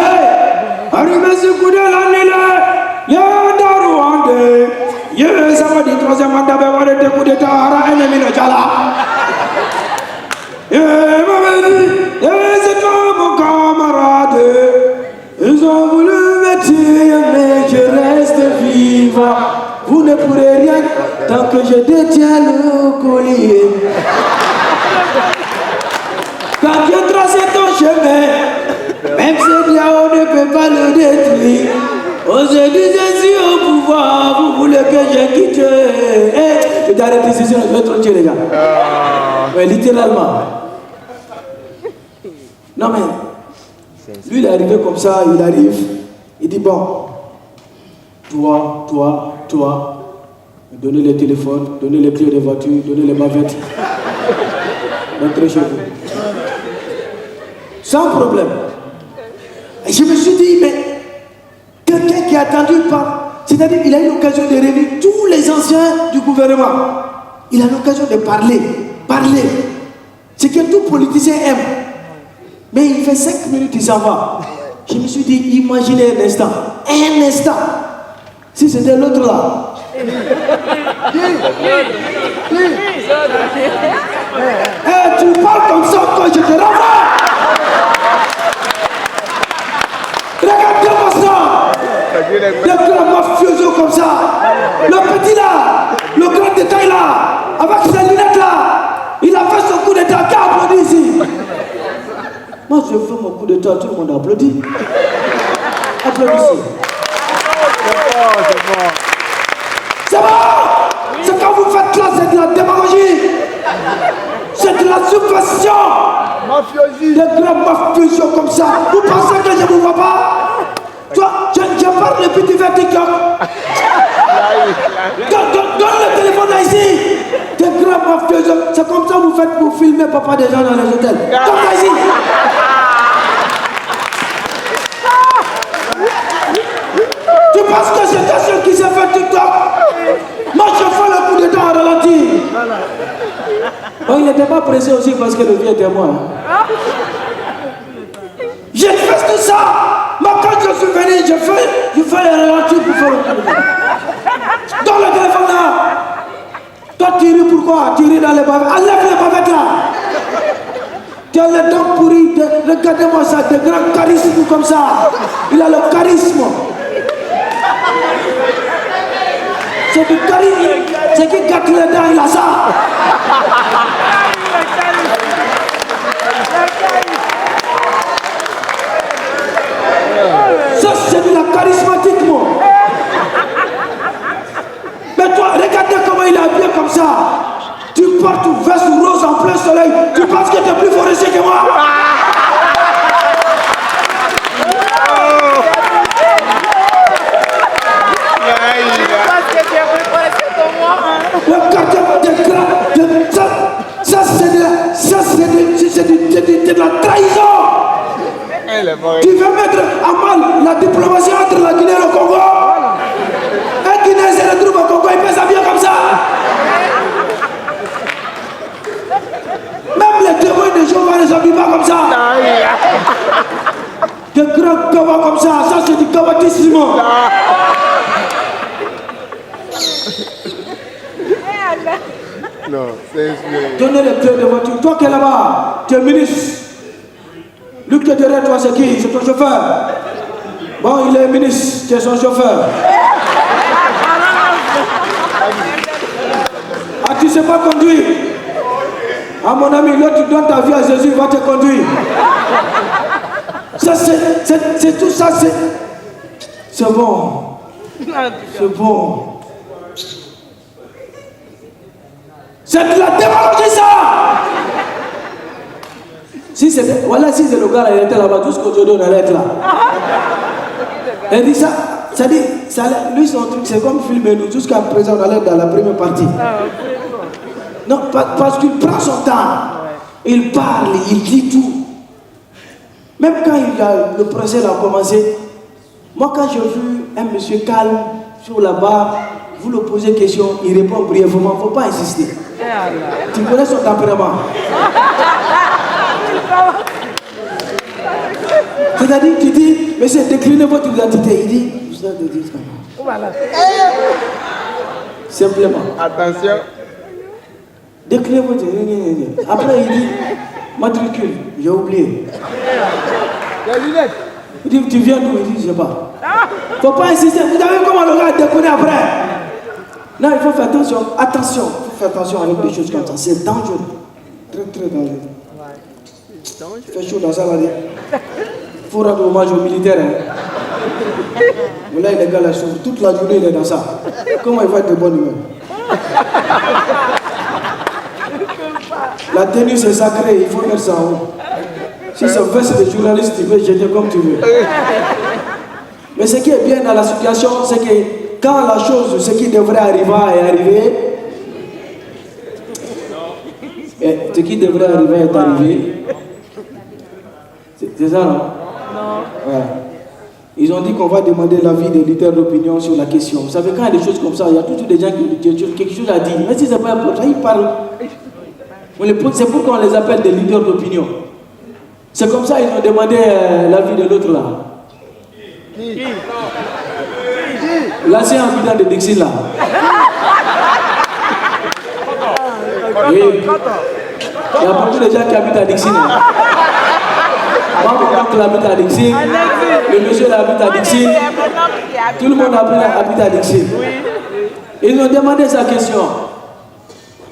arrivé ce coup de l'année là. Y'a Darouande. Y'a ça va dire troisième mandat, mais on a des coups d'état à ennemi de Tchala. C'est toi mon camarade. Ils ont voulu me tuer, mais je reste vivant. Vous ne pourrez rien tant que je détiens le collier. Quand tu traces ton chemin, même si bien on ne peut pas le détruire. On se disait si au pouvoir, vous voulez que je quitte. Je t'arrête ici, sinon je vais te tuer les gars. Mais littéralement. Non mais, lui il est arrivé comme ça, il arrive, il dit bon, toi, donnez les téléphones, donnez les clés de voiture, donnez les bavettes. rentrez chez vous. Sans problème. Et je me suis dit, mais quelqu'un qui a attendu pas, c'est-à-dire il a eu l'occasion de réunir tous les anciens du gouvernement. Il a l'occasion de parler. C'est que tout politicien aime. Mais il fait 5 minutes, il s'en va. Je me suis dit, imaginez un instant. Si c'était l'autre là. Tu parles comme ça, toi, je te renvoie. Regardez-moi ça. Des grands mafiosos comme ça. Le petit là, le grand détail là, avec ses lunettes là, il a fait son coup d'état. Qui applaudit ici? Moi, je fais mon coup d'état, tout le monde applaudit. Applaudissez. C'est bon. C'est quand vous faites là, c'est de la démagogie. C'est de la subversion. Des grands mafiosos comme ça. Vous pensez que je ne vous vois pas? Toi, je parle depuis tu fais TikTok. Donne le téléphone là ici. Des grands mafiosos. C'est comme ça que vous faites pour filmer papa des gens dans les hôtels. Comme ça ici. Tu penses que c'est toi seul qui s'est fait TikTok? Moi je fais le coup de temps en ralenti. Oh, il n'était pas pressé aussi parce que le vieux était moi. J'ai fait tout ça. Mais quand je suis venu, je fais le ralenti pour faire le coup de temps. Dans le téléphone là. Toi tu ris pourquoi? Tu ris dans les bavettes. Enlève les bavettes là. Tu as les dents pourries. Regardez-moi ça, des grands charismes comme ça. Il a le charisme. C'est du charisme. C'est qui gâte les dents, il a ça. Ça, c'est de la charismatique, moi. Mais toi, regardez comment il est habillé comme ça. Tu portes une veste rose en plein soleil. Tu penses que tu es plus forestier que moi? Regardez-moi des grands. Ça, c'est de la trahison. Tu veux mettre à mal la diplomatie entre la Guinée et le Congo? Un Guinéen se retrouve au Congo, il peut s'habiller comme ça. Même les témoins de Jéhovah ne s'habillent pas comme ça. Des grands gavas comme ça, ça c'est du gavatisme. Non, c'est... Donnez les clés de voiture. Toi qui es là-bas, tu es ministre. Lui qui est derrière toi, c'est qui? C'est ton chauffeur. Bon, il est ministre, tu es son chauffeur. Ah, tu ne sais pas conduire? Ah, mon ami, là, tu donnes ta vie à Jésus, il va te conduire. Ça, c'est tout ça, c'est bon. C'est bon. C'est de la démagogie, ça! Si c'est le gars, il était là-bas, jusqu'aujourd'hui, on allait être là. Il dit ça dit, lui, son truc, c'est comme filmer nous. Jusqu'à présent, on allait être dans la première partie. Non, parce qu'il prend son temps. Il parle, il dit tout. Même quand le procès a commencé, moi, quand j'ai vu un monsieur calme sur la barre, vous le posez question, il répond brièvement, il ne faut pas insister. Tu connais son tempérament. C'est-à-dire, tu dis, monsieur, déclinez votre identité. Il dit, je dois te dire ça. Simplement. Attention. Déclinez votre identité. Après, il dit, matricule, j'ai oublié. Les lunettes. Il dit, tu viens d'où? Il dit, je ne sais pas. Il ne faut pas insister. Vous savez comment le gars déconne après? Non, il faut faire attention. Attention. Il faut faire attention avec des choses comme ça. C'est dangereux. Très, très dangereux. Il fait chaud dans ça, là. Il faut rendre hommage aux militaires. Hein. Mais là, les gars, là, toute la journée, il est dans ça. Comment il va être de bonne humeur? La tenue, c'est sacré. Il faut mettre ça en haut. Si c'est veste de journaliste, tu peux jeter comme tu veux. Mais ce qui est bien dans la situation, c'est que quand la chose, ce qui devrait arriver est arrivé, Et ce qui devrait arriver est arrivé. C'est ça, non? Non. Ouais. Ils ont dit qu'on va demander l'avis des leaders d'opinion sur la question. Vous savez, quand il y a des choses comme ça, il y a toujours des gens qui ont quelque chose à dire. Mais si ce n'est pas important, ils parlent. C'est pourquoi on les appelle des leaders d'opinion. C'est comme ça ils ont demandé l'avis de l'autre là. Qui? L'ancien habitant de Dixie là. Oui. Il y a beaucoup de gens qui habitent à Dixie là. Moi, mon oncle habite à Dixie. Le monsieur habite à Dixie. Tout le monde habite à Dixie. Ils ont demandé sa question.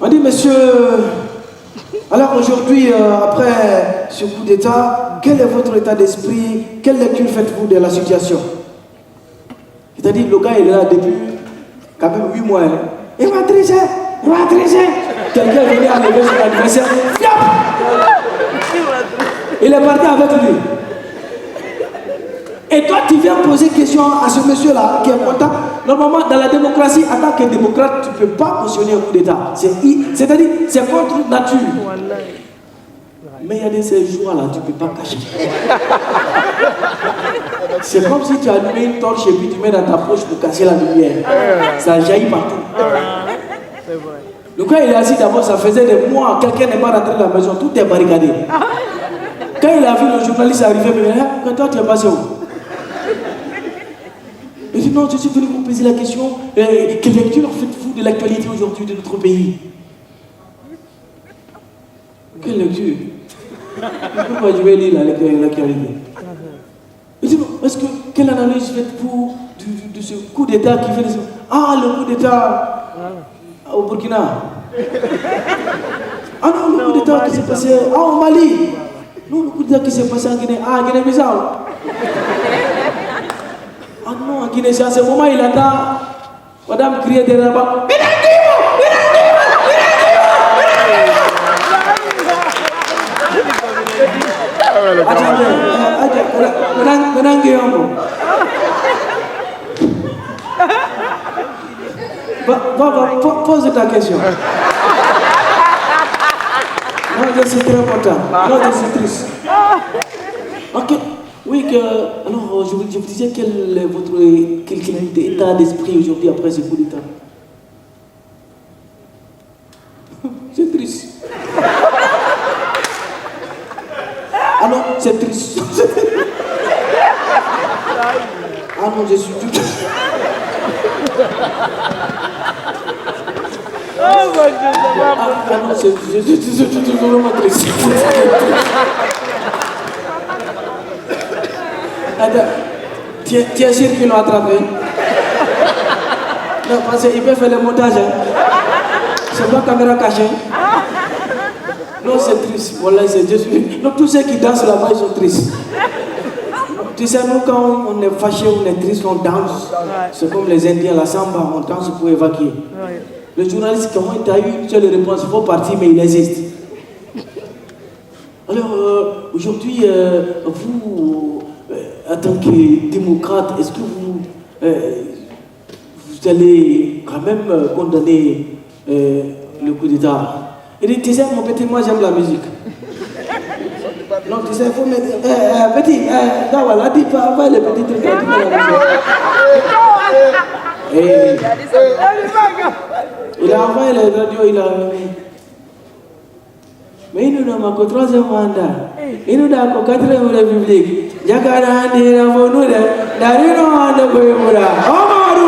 On dit, monsieur, alors aujourd'hui, après ce coup d'État, quel est votre état d'esprit? Quelle lecture faites-vous de la situation? C'est-à-dire, le gars, il est là depuis quand même 8 mois. Hein. Il va tricher. Quelqu'un venait enlever son adversaire. Il est parti avec lui. Et toi, tu viens poser question à ce monsieur-là qui est content. Normalement, dans la démocratie, en tant que démocrate, tu ne peux pas cautionner un coup d'État. C'est-à-dire, c'est contre nature. Mais il y a de ces jours-là, tu ne peux pas cacher. C'est comme si tu allumais une torche et puis tu mets dans ta poche pour casser la lumière. Ça jaillit partout. C'est vrai. Le gars, il est assis d'abord, ça faisait des mois, quelqu'un n'est pas rentré dans la maison, tout est barricadé. Quand il a vu le journaliste arriver, il dit, quand toi tu es passé où? Il dit, non, je suis venu vous poser la question, quelle lecture faites-vous de l'actualité aujourd'hui de notre pays? Quelle lecture? Pourquoi je vais lire l'actualité? Il dit, quelle analyse faites-vous de ce coup d'État qui fait de ça? Ah, le coup d'État au Burkina. Ah non, le coup d'État qui s'est passé au Mali. Non, le coup d'État qui s'est passé en Guinée. Ah, Guinée-Bissau. Ah non, en Guinée, c'est à ce moment il attend. Madame criait derrière là-bas. Pose ta question. Non, c'est très important. Non, c'est triste. Ok. Oui, alors je vous disais quel est votre état d'esprit aujourd'hui après ce coup d'État? C'est triste. Ah non, c'est triste. Ah non, je suis tout. Oh mon Dieu, ça va. Ah non, c'est vraiment triste. Attends, tu es sûr qu'ils l'ont attrapé? Non, parce qu'il peut faire le montage. Hein. C'est pas caméra cachée. Non, c'est triste. Voilà, c'est juste. Donc, tous ceux qui dansent là-bas, ils sont tristes. Tu sais, nous, quand on est fâché, on est triste, on danse. C'est comme les Indiens, la samba, on danse pour évacuer. Le journaliste, comment il t'a eu? Tu as les réponses, il faut partir, mais il existe. Alors, aujourd'hui, vous, en tant que démocrate, est-ce que vous allez quand même condamner le coup d'État? Il dit, tu sais, mon petit, moi j'aime la musique. Non, tu sais, il faut mettre. Petit, voilà, dis pas, va les petits trucs. Il a envoyé les radios, il a mis. Mais il nous donne encore 3e mandat. Il nous donne encore 4e république. Jakara Ndira Vonude, Darino Ando Goyura. Omaru.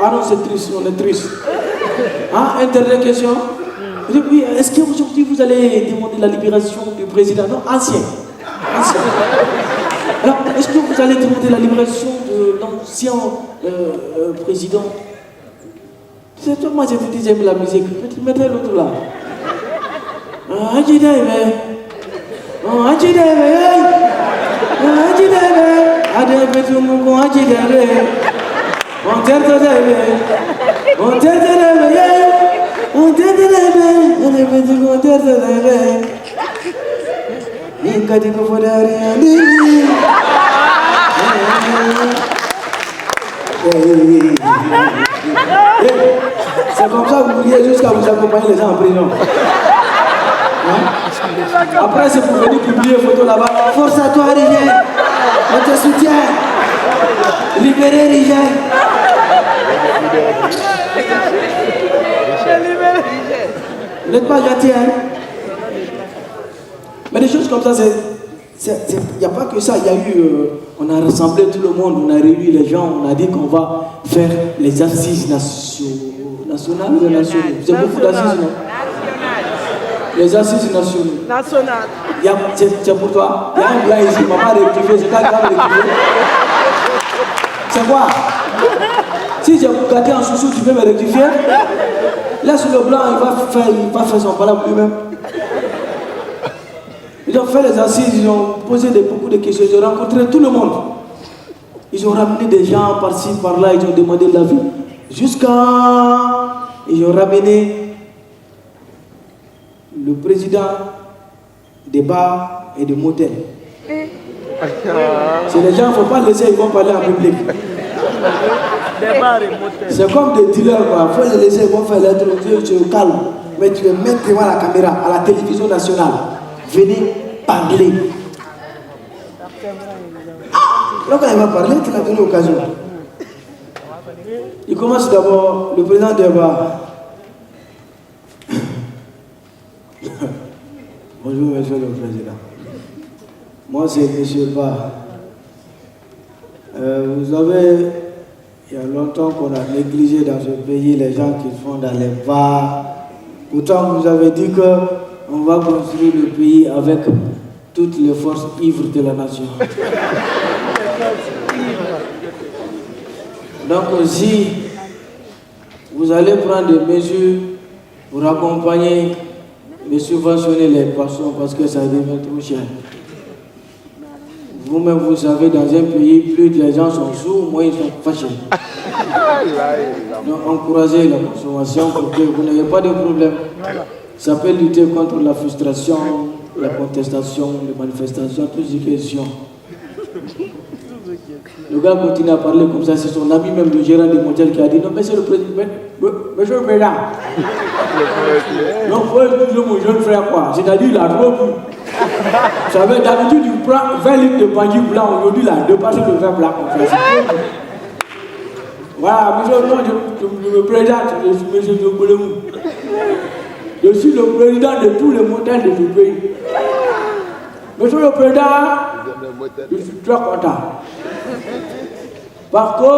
Ah non, c'est triste, on est triste. Ah, dernière question. Oui, est-ce qu'aujourd'hui vous allez demander la libération du président? Non, ancien. Alors, est-ce que vous allez demander la libération de l'ancien président? C'est toi, moi, je vous dis, j'aime la musique. Mettez l'autre là. C'est comme ça que vous vouliez jusqu'à vous accompagner les gens en prison. Hein? Après, c'est pour venir publier une photo là-bas. Force à toi, Rigel. On te soutient. Libérez Rigel. Vous n'êtes pas gentil, hein? Mais des choses comme ça, il n'y a pas que ça. Il y a eu, on a rassemblé tout le monde, on a réuni les gens, on a dit qu'on va faire les assises nationales ou nationales. C'est beaucoup d'assises, non? Les assises nationales. C'est pour toi. Il y a un blanc ici, maman rectifié, c'est pas grave rectifié. C'est quoi? Si j'ai gâté en chouchou, tu peux me rectifier? Laisse le blanc, il va faire son parole lui-même. Ils ont fait les assises, ils ont posé beaucoup de questions, ils ont rencontré tout le monde. Ils ont ramené des gens par-ci, par-là, ils ont demandé de l'avis. Ils ont ramené le président des bars et des motels. C'est les gens, il ne faut pas laisser, ils vont parler en public. C'est comme des dealers, il faut les laisser, ils vont faire les trucs, tu es calme. Mais tu les mets devant la caméra, à la télévision nationale. Venez parler. Donc quand il va parler, tu l'as donné l'occasion. Il commence d'abord, le président des bars. Bonjour, monsieur le président. Moi, c'est monsieur Ba. Vous savez, il y a longtemps qu'on a négligé dans ce pays les gens qui font dans les bars. Pourtant, vous avez dit qu'on va construire le pays avec toutes les forces ivres de la nation. Donc aussi, vous allez prendre des mesures pour accompagner et subventionner les poissons parce que ça devient trop cher. Vous-même, vous savez, dans un pays, plus les gens sont sourds, moins ils sont fâchés. Donc, encouragez la consommation pour que vous n'ayez pas de problème. Ça peut lutter contre la frustration, la contestation, les manifestations, toutes ces questions. Le gars continue à parler comme ça, c'est son ami, même le gérant des motels qui a dit non, mais c'est le président. Monsieur le président. Non, il faut expliquer mon jeune frère quoi. C'est-à-dire, il a trop bu. Vous savez, d'habitude, il prend 20 litres de bandit blanc. Aujourd'hui, il a dépassé le vin blanc. Voilà, monsieur, non, je me présente, je suis monsieur Zobolemou. Je suis le président de tous les motels de ce pays. Monsieur le président, je suis très content. Parce que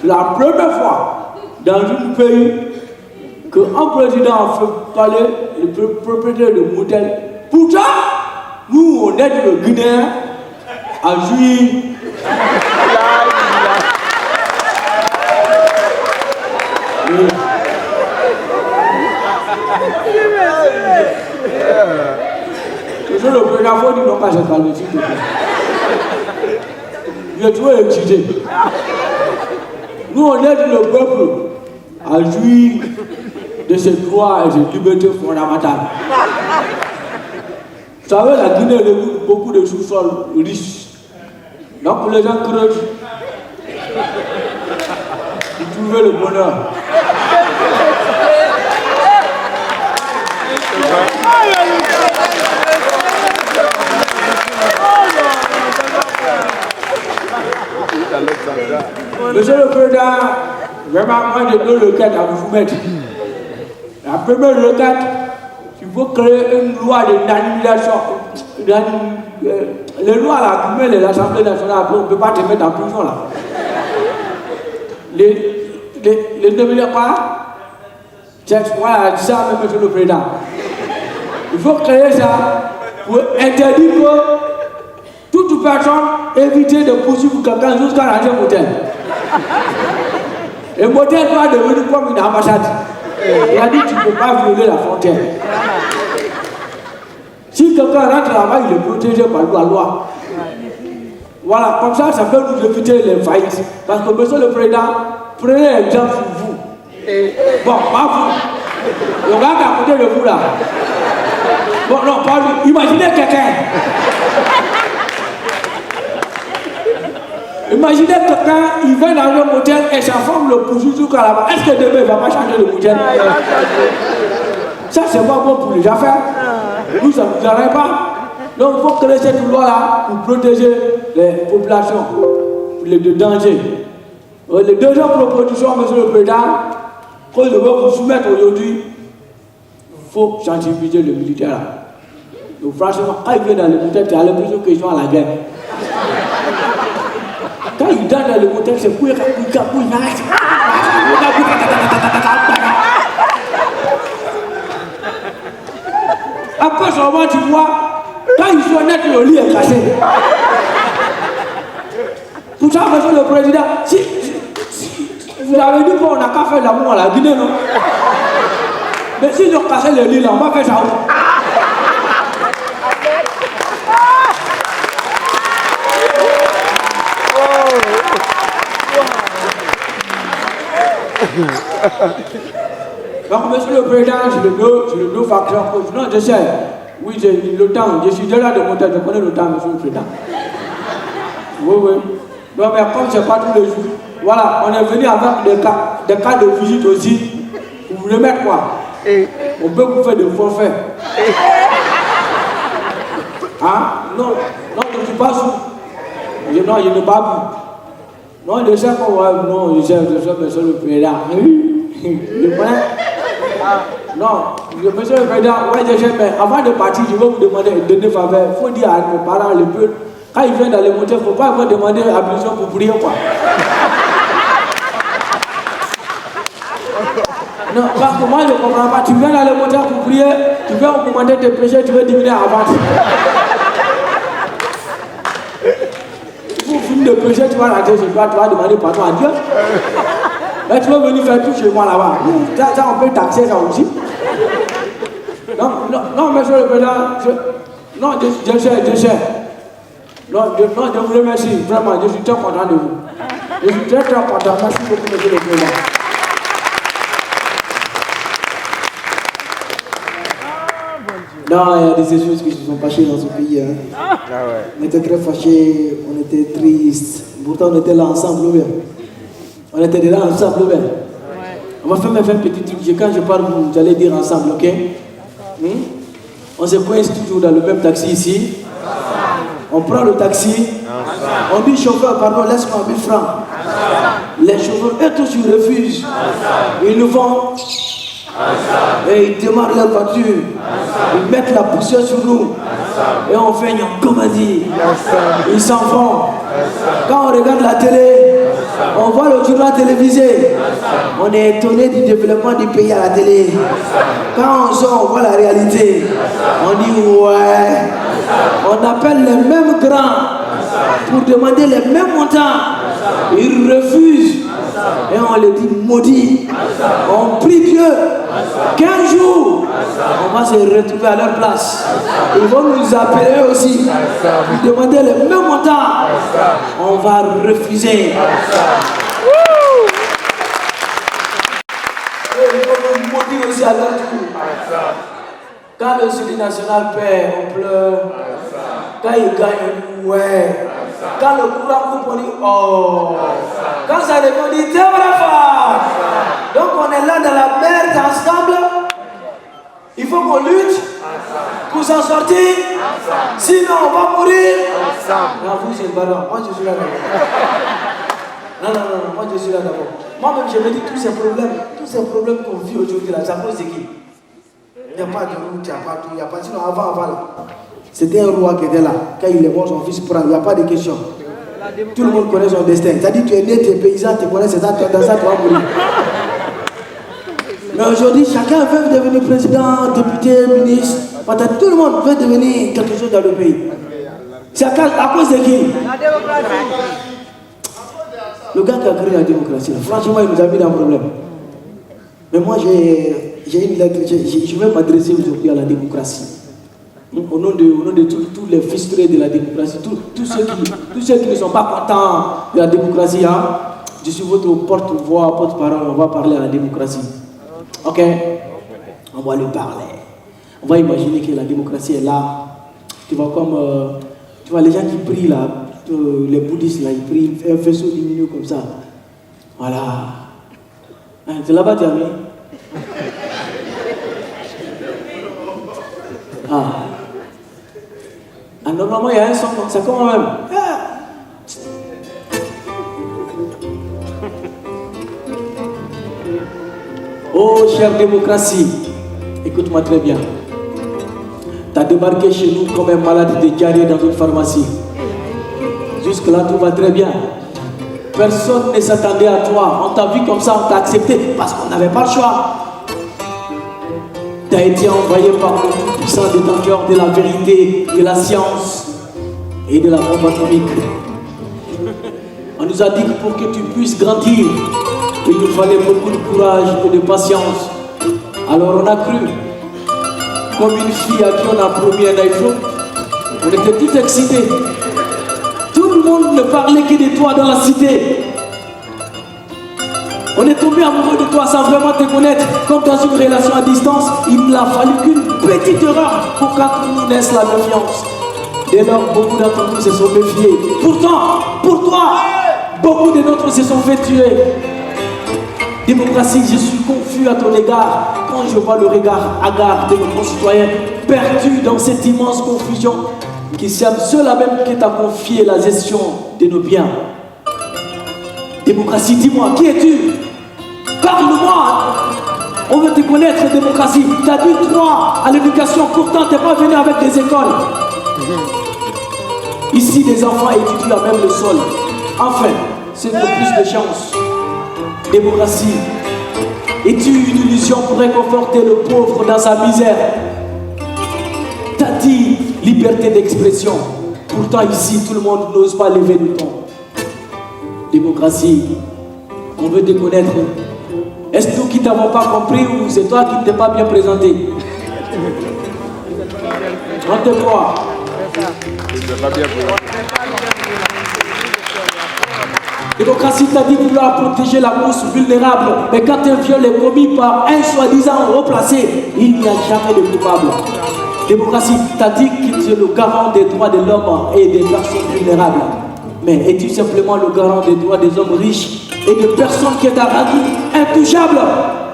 c'est la première fois dans un pays qu'un président a fait parler le propriétaire de motel. Pourtant, nous, on est le Guinéen à juillet. Monsieur le président, il faut dire non pas j'ai parlé s'il te plaît. Je suis trop excité. Nous, on est le peuple à jouir de ses droits et ses libertés fondamentales. Vous savez, la Guinée regroupe beaucoup de sous-sols riches. Donc, les gens creusent pour trouver le bonheur. Monsieur le Président, vraiment, moi j'ai deux requêtes à vous mettre. La première requête, il faut créer une loi de d'annulation. Les lois là, qui mettent l'Assemblée nationale, on ne peut pas te mettre en prison là. Les ne veulent pas. Voilà, ça, monsieur le Président. Il faut créer ça pour interdire que toute personne éviter de poursuivre quelqu'un jusqu'à rentrer au motel. Le motel doit devenir comme une ambassade. Il a dit que tu ne peux pas violer la frontière. Si quelqu'un rentre là-bas, il est protégé par la loi. Voilà, comme ça, ça peut nous éviter les faillites. Parce que, monsieur le Président, prenez exemple sur vous. Bon, pas vous. Le gars qui est à côté de vous là. Bon, non, pas lui. Imaginez quelqu'un. Imaginez quelqu'un, il vient dans un motel et sa femme le pousse jusqu'à là-bas. Est-ce que demain il ne va pas changer de motel? Ça, c'est pas bon pour les affaires. Nous, ça ne nous arrête pas. Donc, il faut créer cette loi-là pour protéger les populations de danger. Les deuxièmes propositions, monsieur le Président, que je veux vous soumettre aujourd'hui, il faut sensibiliser le militaire. Donc, franchement, quand il vient dans le motel, tu as l'impression qu'ils sont à la guerre. Quand il danse dans le motel, c'est pour après seulement, tu vois, quand ils sont nets, le lit est cassé. Tout ça, monsieur le Président, si vous avez dit qu'on n'a qu'à faire l'amour à la Guinée, non? Mais s'ils ont cassé le lit là, on va faire ça où? Donc, monsieur le Président, j'ai le deux factions. Non, je sais. Oui, j'ai le temps. Je suis déjà de monter. Je connais le temps, monsieur le Président. Oui, oui. Donc, mais comme c'est pas tous les jours, voilà, on est venu avec des cas de visite aussi. Pour vous remettre quoi? On peut vous faire des forfaits. Hein? Non, je ne suis pas sous. Non, je ne pas plus. Non, je sais qu'on va. Non, je sais, monsieur le Président. Je connais. Non, monsieur le Président, ouais, je sais, mais avant de partir, je vais vous demander de donner faveur. Il faut dire à mes parents, le peu, quand ils viennent dans les moteurs, il ne faut pas encore demander ablution pour prier, quoi. Non, parce que moi, je ne comprends pas. Tu viens dans les moteurs pour prier, tu viens augmenter tes péchés, tu veux diminuer avant. Pour finir de pécher, tu vas rentrer chez toi, tu vas demander pardon à Dieu. Et tu vas venir faire tout chez moi là-bas. Ça, on peut taxer ça aussi. Non, monsieur le Président, je sais. Non, je vous remercie, vraiment, je suis très content de vous. Je suis très content. Merci beaucoup, monsieur le Président. Non, il y a des choses qui se sont passées dans ce pays. Hein. On était très fâchés, on était tristes. Pourtant, on était là ensemble, bien. On était déjà ensemble, bien. On va faire un petit truc. Quand je parle, vous allez dire ensemble, ok? On se coince toujours dans le même taxi ici. On prend le taxi. On dit chauffeur, pardon, laisse-moi 1000 francs. Les chauffeurs, eux tous, ils refusent. Ils nous font. Et ils démarrent leur voiture. Ils mettent la poussière sur nous. Et on fait une comédie. Ils s'en vont. Quand on regarde la télé, on voit le journal télévisé. On est étonné du développement du pays à la télé. Quand on sort, on voit la réalité. On dit ouais. On appelle les mêmes grands pour demander les mêmes montants. Ils refusent. Et on les dit maudits. On prie Dieu. 15 jours, on va se retrouver à leur place. Ils vont nous appeler aussi. Nous demander les mêmes montants. On va refuser. Et ils vont nous maudire aussi à leur tour. Quand le Sud national perd, on pleure. Quand il gagne, ouais. Quand le courant coupe, on dit oh. Quand ça revient, on dit t'es vrai fort. Donc on est là dans la merde ensemble. Il faut qu'on lutte pour s'en sortir. Sinon on va mourir. Non, vous c'est le ballon. Moi je suis là d'abord. Non, moi je suis là d'abord. Moi-même je me dis tous ces problèmes qu'on vit aujourd'hui là, ça pose de qui? Il n'y a pas de route, il n'y a pas tout, il n'y a pas. Sinon avant là. C'était un roi qui était là. Quand il est mort, son fils prend. Il n'y a pas de question. Tout le monde connaît son destin. C'est-à-dire tu es né, tu es paysan, tu connais, c'est ça, dans ça tu vas mourir. Mais aujourd'hui, chacun veut devenir président, député, ministre. Tout le monde veut devenir quelque chose dans le pays. C'est à cause de qui? La démocratie. Le gars qui a créé la démocratie, franchement, il nous a mis dans un problème. Mais moi, j'ai une lettre, je vais m'adresser aujourd'hui à la démocratie. Au nom de tous les frustrés de la démocratie, tous ceux qui ne sont pas contents de la démocratie, hein, je suis votre porte-voix, porte-parole, on va parler à la démocratie. Ok? On va lui parler. On va imaginer que la démocratie est là. Tu vois, comme tu vois les gens qui prient là, les bouddhistes là, ils prient, un faisceau diminue comme ça. Voilà. Hein, c'est là-bas, tu as mis. Normalement, il y a un son comme ça, comment même. Oh, chère démocratie, écoute-moi très bien. Tu as débarqué chez nous comme un malade de diarrhée dans une pharmacie. Jusque-là, tout va très bien. Personne ne s'attendait à toi. On t'a vu comme ça, on t'a accepté parce qu'on n'avait pas le choix. Tu as été envoyé par le tout-puissant détenteur de la vérité, de la science et de la bombe atomique. On nous a dit que pour que tu puisses grandir, il nous fallait beaucoup de courage et de patience. Alors on a cru. Comme une fille à qui on a promis un iPhone, on était tout excités. Tout le monde ne parlait que de toi dans la cité. On est tombé amoureux de toi sans vraiment te connaître. Comme dans une relation à distance, il n'a fallu qu'une petite erreur pour qu'entre nous naisse la confiance. Dès lors, beaucoup d'entre nous se sont méfiés. Pourtant, pour toi, beaucoup de nôtres se sont fait tuer. Démocratie, je suis confus à ton égard quand je vois le regard hagard de nos concitoyens perdus dans cette immense confusion qui semble seul à même qui t'a confié la gestion de nos biens. Démocratie, dis-moi, qui es-tu? Parle-moi. On veut te connaître, démocratie. Tu as dit 3 à l'éducation, pourtant tu n'es pas venu avec des écoles. Ici, des enfants étudient à même le sol. Enfin, c'est pour plus de chance. Démocratie, es-tu une illusion pour réconforter le pauvre dans sa misère? T'as dit liberté d'expression. Pourtant ici, tout le monde n'ose pas lever le ton. Démocratie, on veut te connaître. Est-ce nous qui t'avons pas compris ou c'est toi qui ne t'es pas bien présenté? On te croit. Démocratie t'a dit vouloir protéger la mousse vulnérable, mais quand un viol est commis par un soi-disant haut placé, il n'y a jamais de coupable. Démocratie t'a dit que tu es le garant des droits de l'homme et des personnes vulnérables. Mais es-tu simplement le garant des droits des hommes riches et de personnes qui est rendu intouchables?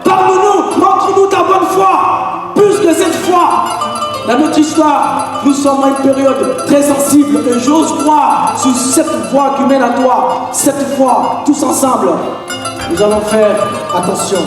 Parle-nous, montre-nous ta bonne foi, plus que cette foi. Dans notre histoire, nous sommes à une période très sensible et j'ose croire sur cette voie qui mène à toi. Cette fois, tous ensemble, nous allons faire attention.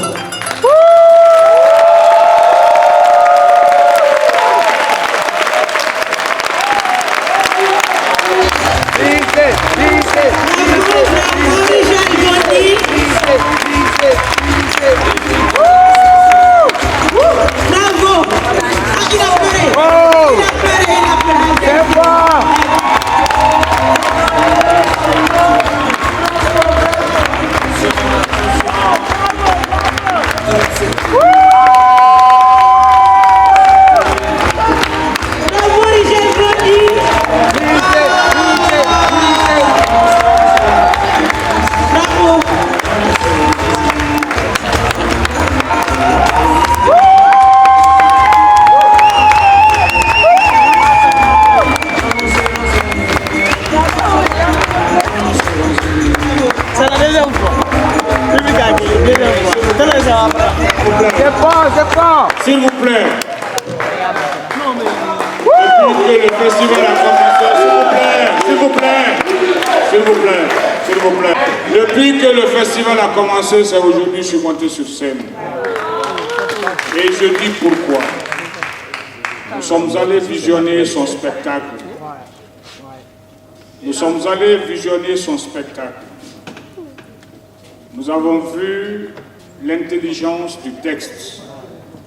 S'il vous plaît. Depuis que le festival a commencé, s'il vous plaît. Depuis que le festival a commencé, c'est aujourd'hui que je suis monté sur scène. Et je dis pourquoi. Nous sommes allés visionner son spectacle. Nous avons vu l'intelligence du texte.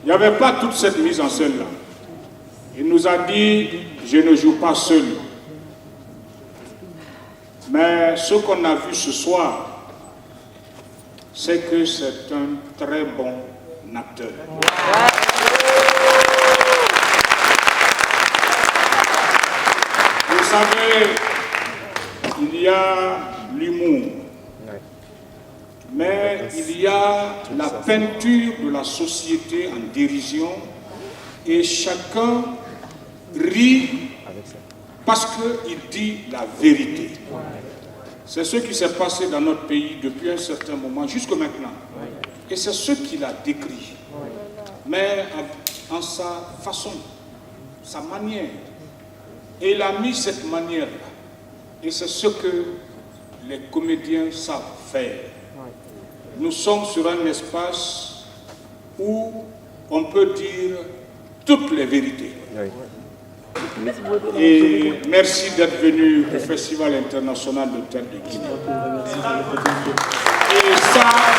Il n'y avait pas toute cette mise en scène-là. Il nous a dit, je ne joue pas seul. Mais ce qu'on a vu ce soir, c'est que c'est un très bon acteur. Vous savez, il y a l'humour. Mais il y a la peinture de la société en dérision et chacun rit parce qu'il dit la vérité. C'est ce qui s'est passé dans notre pays depuis un certain moment jusqu'à maintenant. Et c'est ce qu'il a décrit. Mais en sa façon, sa manière. Et il a mis cette manière-là. Et c'est ce que les comédiens savent faire. Nous sommes sur un espace où on peut dire toutes les vérités. Et merci d'être venu au Festival international de théâtre de Guinée. Et ça